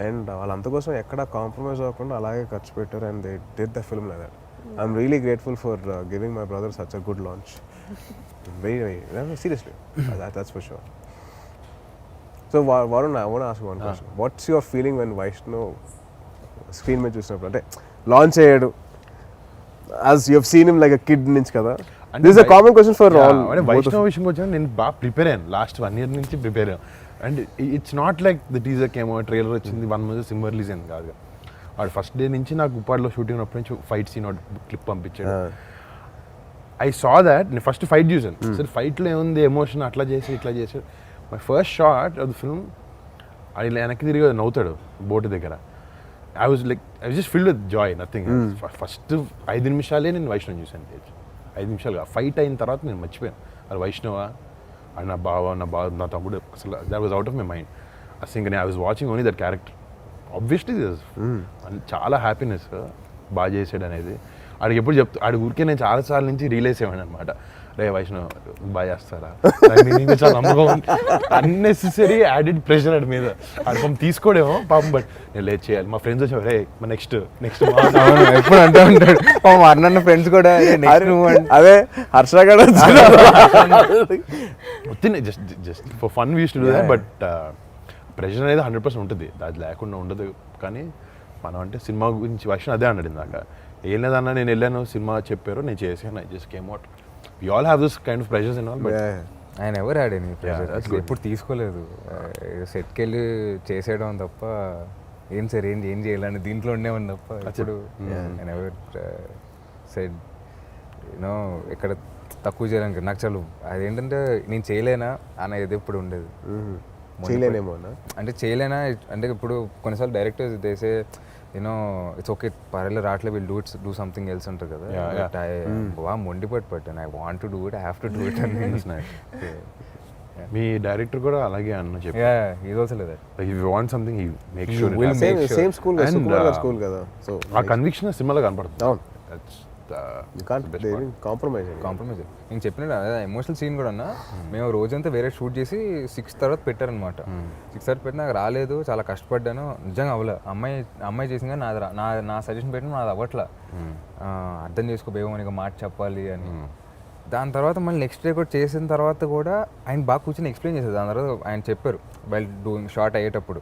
And వాళ్ళంత కోసం ఎక్కడ compromise అవ్వకుండా అలాగే ఖర్చు పెట్టారు and they did the film like that. I'm really grateful for giving my brother such a good launch. Very seriously. That's for sure. So Varun, I want to ask you one question. What's your feeling when Vaishnav screen మీద చూసినప్పుడు అంటే launch అయ్యాడు as you have seen him like a kid నుంచి కదా? అంటే This is a common question for all. అంటే both of Vaishnav విషయంకి వచ్చిన నేను బాగా ప్రిపేర్ అయ్యాను. లాస్ట్ 1 year నుంచి ప్రిపేర్ అయ్యాను. And it's not like the teaser కేమో ట్రైలర్ వచ్చింది 1 month సినిమా రిలీజ్ అయింది కాదు. వాడు ఫస్ట్ డే నుంచి నాకు ఉప్పాడులో షూటింగ్ ఉన్నప్పటి నుంచి ఫైట్ సీన్ క్లిప్ పంపించాడు. ఐ సా దాట్ నేను ఫస్ట్ ఫైట్ చూసాను. సరే ఫైట్లో ఏముంది ఎమోషన్ అట్లా చేసి ఇట్లా చేసాడు. My first shot of the film అది వెనక్కి తిరిగి నవ్వుతాడు బోటు దగ్గర. I was just filled with Joy, nothing. First 5 నిమిషాలే నేను వైష్ణవ్ చూసాను. 5 నిమిషాలుగా ఫైట్ అయిన తర్వాత నేను మర్చిపోయాను అది వైష్ణవా అని. నా బావ నా తమ్ముడు అసలు that was out of my mind. అసలు ఇంకా I was watching only that character. Obviously చాలా హ్యాపీనెస్ బాగా చేసాడు అనేది. ఆడికి ఎప్పుడు ఆడి ఊరికే నేను చాలాసార్లు నుంచి రియలైజ్ అయ్యాను అనమాట. రే వైష్ణవ్ బాగా చేస్తారా, నేను చాలా నమ్మకం. అన్నెసెసరీ యాడెడ్ ప్రెషర్ ఆడి మీద. ఆడి పాపం తీసుకోడేమో పాపం, బట్ నేను లేట్ చేయాలి. మా ఫ్రెండ్స్ వచ్చారు, రే మా నెక్స్ట్ ఎప్పుడు అంటూ ఉంటాడు అన్న ఫ్రెండ్స్ కూడా అదే హర్ష కూడా just for fun wish to do that. But pressure అనేది 100% ఉంటుంది, అది లేకుండా ఉండదు. కానీ మనం అంటే సినిమా గురించి వైష్ణవ్ అదే అన్నాడు ఇందాక. ఏం లేదన్నా నేను వెళ్ళాను, సినిమా చెప్పారు, నేను చేశాను, I just came out. We all have this kind of pressures and all. But ఆయన ఎవరు ఆడని that's good. ఎప్పుడు తీసుకోలేదు. సెట్కి వెళ్ళి చేసేయడం తప్ప ఏం సార్ ఏం చేయాలని దీంట్లో ఉండేవాడిని తప్ప ఇప్పుడు ఆయన ఎవరు సెట్ యూనో ఇక్కడ తక్కువ చేయడానికి నాకు చాలు. అదేంటంటే నేను చేయలేనా అన్న ఇది ఎప్పుడు ఉండేది. చేయలేనేమో అంటే చేయలేనా అంటే ఇప్పుడు కొన్నిసార్లు directors they say you know it's okay పర్వాలేదు రావట్లే విల్ డూ సంథింగ్ ఎల్స్ అంటారు కదా. బాగా మొండిపట్టు పట్టాను. I want to do it, I have to do it అని. మీ డైరెక్టర్ కూడా అలాగే అన్న చెప్పారు. ఇది ఆల్సో లేదు if you want something he make sure. Same school And, school కదా. సో ఆ కన్విక్షన్ సినిమాలో కనపడుతుంది. అవును. That's You can't compromise. నేను చెప్పినట్టు అదే ఎమోషనల్ సీన్ కూడా అన్నా. మేము రోజంతా వేరే షూట్ చేసి 6 తర్వాత పెట్టారనమాట. 6 తర్వాత పెట్టి నాకు రాలేదు, చాలా కష్టపడ్డాను. నిజంగా అవ్వలే. అమ్మాయి చేసింది కానీ నా సజెషన్ పెట్టిన నాది అవ్వట్లా. అర్థం చేసుకోబేమో ఇక మాట చెప్పాలి అని. దాని తర్వాత మళ్ళీ నెక్స్ట్ డే కూడా చేసిన తర్వాత కూడా ఆయన బాగా కూర్చొని ఎక్స్ప్లెయిన్ చేశారు. దాని తర్వాత ఆయన చెప్పారు వైల్ డూయింగ్ షార్ట్ అయ్యేటప్పుడు.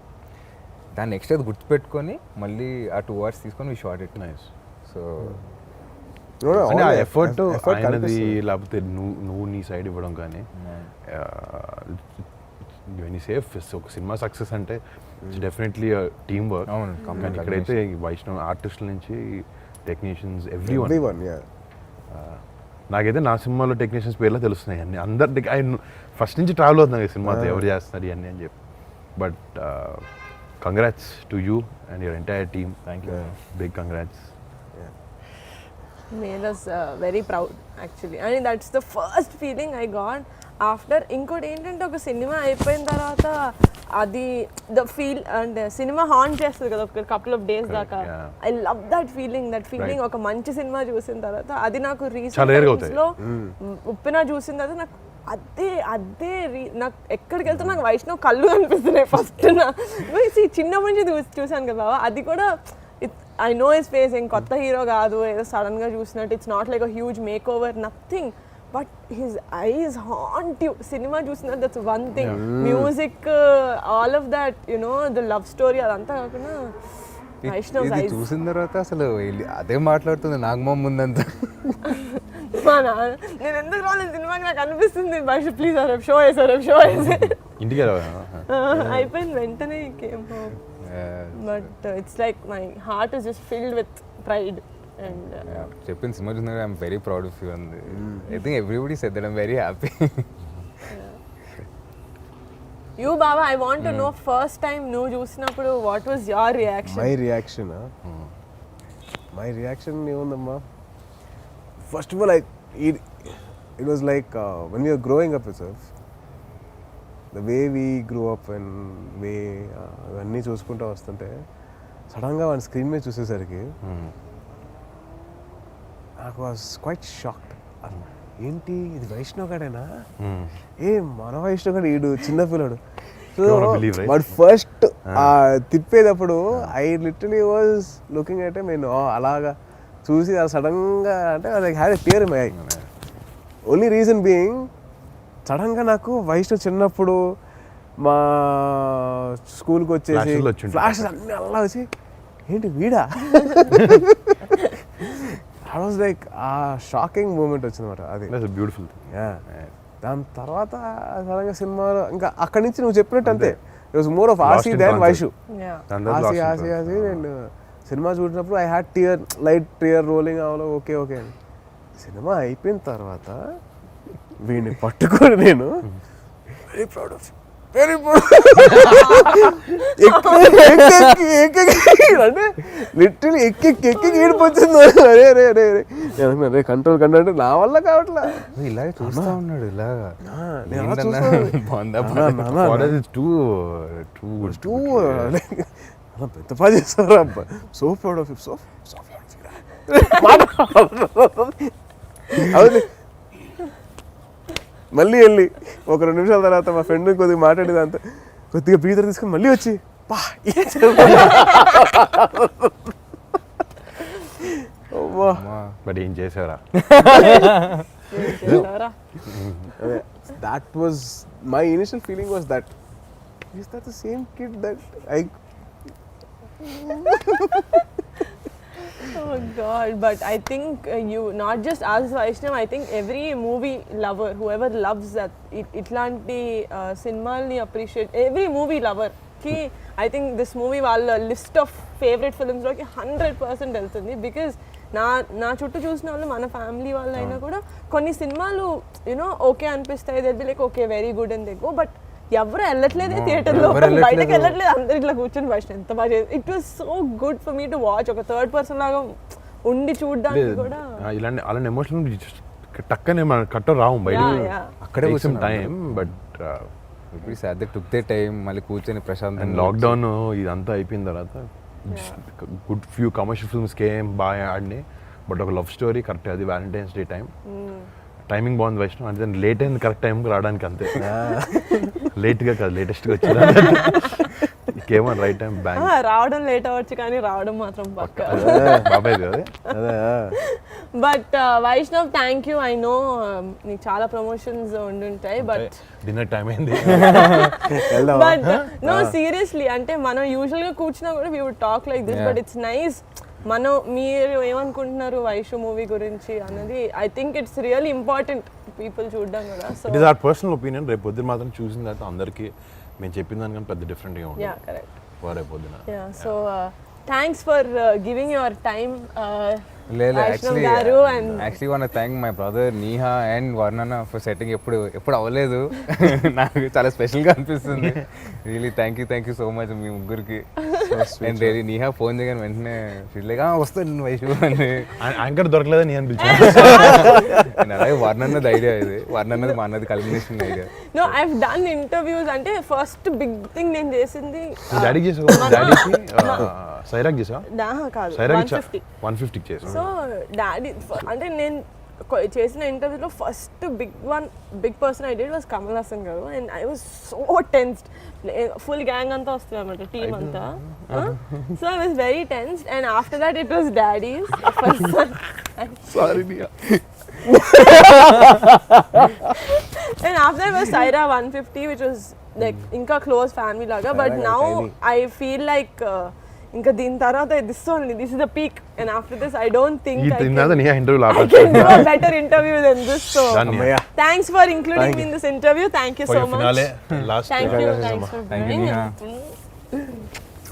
దాన్ని నెక్స్ట్ అది గుర్తుపెట్టుకొని మళ్ళీ ఆ 2 hours తీసుకొని షార్ట్ ఇట్. నైస్. సో అంటే ఆ ఎఫర్ట్ ఆయనది, లేకపోతే నువ్వు నీ సైడ్ ఇవ్వడం కానీ. వెన్ యూ సేఫ్ ఒక సినిమా సక్సెస్ అంటే డెఫినెట్లీ టీమ్ వర్క్. కానీ ఇక్కడైతే వైష్ణవ్ ఆర్టిస్టుల నుంచి టెక్నీషియన్స్ ఎవ్రీవన్. నాకైతే నా సినిమాలో టెక్నీషియన్స్ పేర్లో తెలుస్తున్నాయి అన్ని. అందరి ఆయన ఫస్ట్ నుంచి ట్రావెల్ అవుతున్నాయి ఈ సినిమాతో ఎవరు చేస్తున్నారు ఇవన్నీ అని చెప్పి. But congrats to you and your entire team. Thank you, big congrats. made us very proud actually, and that's the first feeling I got after. ఇంకోటి ఏంటంటే ఒక సినిమా అయిపోయిన తర్వాత అది the feel and cinema haunt చేస్తుంది కదా ఒక couple of days దాకా. ఐ లవ్ దట్ ఫీలింగ్ ఒక మంచి సినిమా చూసిన తర్వాత. అది నాకు రీసెంట్ లో ఉప్పిన చూసిన తర్వాత నాకు అదే నాకు ఎక్కడికి వెళ్తే నాకు వైష్ణవ్ కళ్ళు అనిపిస్తున్నాయి ఫస్ట్. చిన్నప్పటి నుంచి చూసాను కదా బాబా. అది కూడా I know his face, ఏం కొత్త హీరో కాదు, ఏదో సడన్గా చూసినట్టు. It's not like a huge makeover, nothing. But his eyes haunt you. సినిమా చూసినట్టు that's one thing. Music, all of that you know the love story అదంతా కాకుండా వైష్ణవ్ ఐస్ చూసిన తర్వాత అసలు అదే మాట్లాడుతుంది నాగమ్మ ముందంతా. మా నాన్న నేను ఎందుకు రాలేదు సినిమాకి నాకు అనిపిస్తుంది వైష్ణవ్ ప్లీజ్ షో వేసా ఇంటికి అయిపోయింది వెంటనే came home. But it's like my heart is just filled with pride. And చెప్పింది సినిమా చూసిన I'm very proud of you and I think everybody said that I'm very happy. You బాబా I want to know first time నువ్వు చూసినప్పుడు what was your reaction? My reaction ఏముందమ్మా, first of all it was like when we were growing up itself, the way we grew up and way అవన్నీ చూసుకుంటూ వస్తుంటే సడన్గా వాడి screen మీద చూసేసరికి నాకు వాజ్ క్వైట్ షాక్డ్. ఏంటి ఇది వైష్ణవ్ గాడేనా? మన వైష్ణవ్ గాడు ఈడు చిన్న పిల్లడు. సో వాడు ఫస్ట్ తిప్పేటప్పుడు I literally was looking at నేను అలాగా చూసి సడన్గా అంటే అది had a tear in my eye. Only reason being సడన్గా నాకు వైష్ణవ్ చిన్నప్పుడు మా స్కూల్కి వచ్చేసి ఫ్లాషెస్ అన్నీ అలా వచ్చి ఏంటి వీడా ఐ వాజ్ లైక్ ఆ షాకింగ్ మూమెంట్ వచ్చిందన్నమాట. అది బ్యూటిఫుల్. దాని తర్వాత సడన్గా సినిమాలో ఇంకా అక్కడి నుంచి నువ్వు చెప్పినట్టు అంతే, ఇట్ వాజ్ మోర్ ఆఫ్ ఆసి దాన్ వైషు. ఆసి నేను సినిమా చూసినప్పుడు I had light tear rolling అవ్వలో ఓకే అని. సినిమా అయిపోయిన తర్వాత వీడిని పట్టుకొని నేను వెరీ ప్రౌడ్ ఆఫ్ అంటే లిటరలీ ఎక్కి ఏడుపు వచ్చింది. అరే కంట్రోల్ అంటే నా వల్ల కావట్లా. ఇలాగే చూస్తా ఉన్నాడు ఇలాగా పెద్ద పని చేస్తారు అబ్బా. సో ప్రౌడ్ ఆఫ్ సో అవును. మళ్ళీ వెళ్ళి ఒక 2 నిమిషాల తర్వాత మా ఫ్రెండ్ కొద్దిగా మాట్లాడేది అంత కొద్దిగా బ్రీదర్ తీసుకొని మళ్ళీ వచ్చి బట్ ఏం చేసారా? that was my initial feeling was that is that the same kid that I Oh God, but I think you not just as Vaishnav, I think every movie lover, whoever loves that itlanti cinemalni appreciate, every movie lover ki I think this movie వాళ్ళ list of favourite films లోకి 100% వెళ్తుంది. Because నా చుట్టూ చూసిన వాళ్ళు మన family వాళ్ళు అయినా కూడా కొన్ని సినిమాలు యూనో ఓకే అనిపిస్తాయి, they be like okay very good and they go, but ఎవరు వెళ్ళట్లేదే థియేటర్లో, బయటకు వెళ్ళట్లేదు, అందరు ఇట్లా కూర్చొని ఫస్ట్ ఎంత బాగా చేసి it was so good for me to watch. ఒక థర్డ్ పర్సన్ లాగా ఉండి చూడడానికి కూడా ఇలాంటి అలాంటి ఎమోషనల్ టక్కనే మన కట్ట రావు బయట, అక్కడే కొంచెం time. But took they time మళ్ళీ కూర్చొని ప్రశాంతంగా. లాక్డౌన్ ఇదంతా అయిపోయిన తర్వాత గుడ్ ఫ్యూ కమర్షియల్ ఫిల్మ్స్కి ఏం బాగా ఆడినాయి, బట్ ఒక లవ్ స్టోరీ కరెక్ట్, అది వ్యాలంటైన్స్ డే టైమింగ్ బాగుంది వైష్ణవ్ అంటే లేట్ అయింది కరెక్ట్ టైంకి రావడానికి అంతే. లేట్గా కాదు లేటెస్ట్గా వచ్చింది, ఇంకేమో రైట్ టైం బ్యాంక్ రావడం లేట్ అవ్వచ్చు కానీ రావడం మాత్రం పక్కా బాబాయ్ అదే. But Vaishnav thank you. I know నీకు చాలా ప్రమోషన్స్ ఉండుంటాయి, బట్ డిన్నర్ టైం అయింది. బట్ నో సీరియస్లీ అంటే మనం యూజువల్గా కూర్చున్నా కూడా we would talk like this, but it's nice. మీరు ఏమనుకుంటున్నారు వైషు మూవీ గురించి అన్నది I think it's really important people చూడడం కూడా. So it is our personal opinion. రేపు పొద్దున మాత్రం చూసిన తర్వాత అందరికీ మేము చెప్పిన దానికన్నా పెద్ద డిఫరెంట్గా ఉంటుంది రేపు పొద్దున. So thanks for giving your time. లేదు actually want to thank my brother Niha and Varnana for setting. ఎప్పుడు అవ్వలేదు, నాకు చాలా స్పెషల్గా అనిపిస్తుంది. Really thank you so much మీ ముగ్గురికి. అండ్ రియలీ నీహా ఫోన్ చేయగానే వెంటనే ఫీల్ వస్తాను వైషు అని. యాంకర్ దొరకలేదా నీ అనిపించింది. అలాగే వర్ణన్నది ఐడియా ఇది, వర్ణన్నది మా అన్నది culmination idea. No I have done interviews అంటే ఫస్ట్ బిగ్ థింగ్ నేను చేసింది డాడీకి చేసావు, డాడీకి సైరాక్ చేసావా? కాదు, సైరాక్ 150 చేసావు. సో డాడీ అంటే నేను చేసిన ఇంటర్వ్యూలో first big person I did was Kamal Haasan garu. And I was so tensed, full gang అంతా వస్తుంది అన్నమాట, టీమ్ అంతా. So I was very tensed. And after that it was daddy's sorry. And after that was Saira 150, which was like inka close family laga. But now I feel like inka din tarvata this is the peak. And after this I don't think I can do a better interview than this. So thanks for including me in this interview. Thank you so much. Thank you. Thanks for bringing me.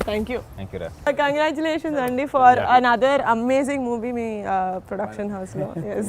Thank you. Congratulations Andy for another amazing movie me production house lo. Yes.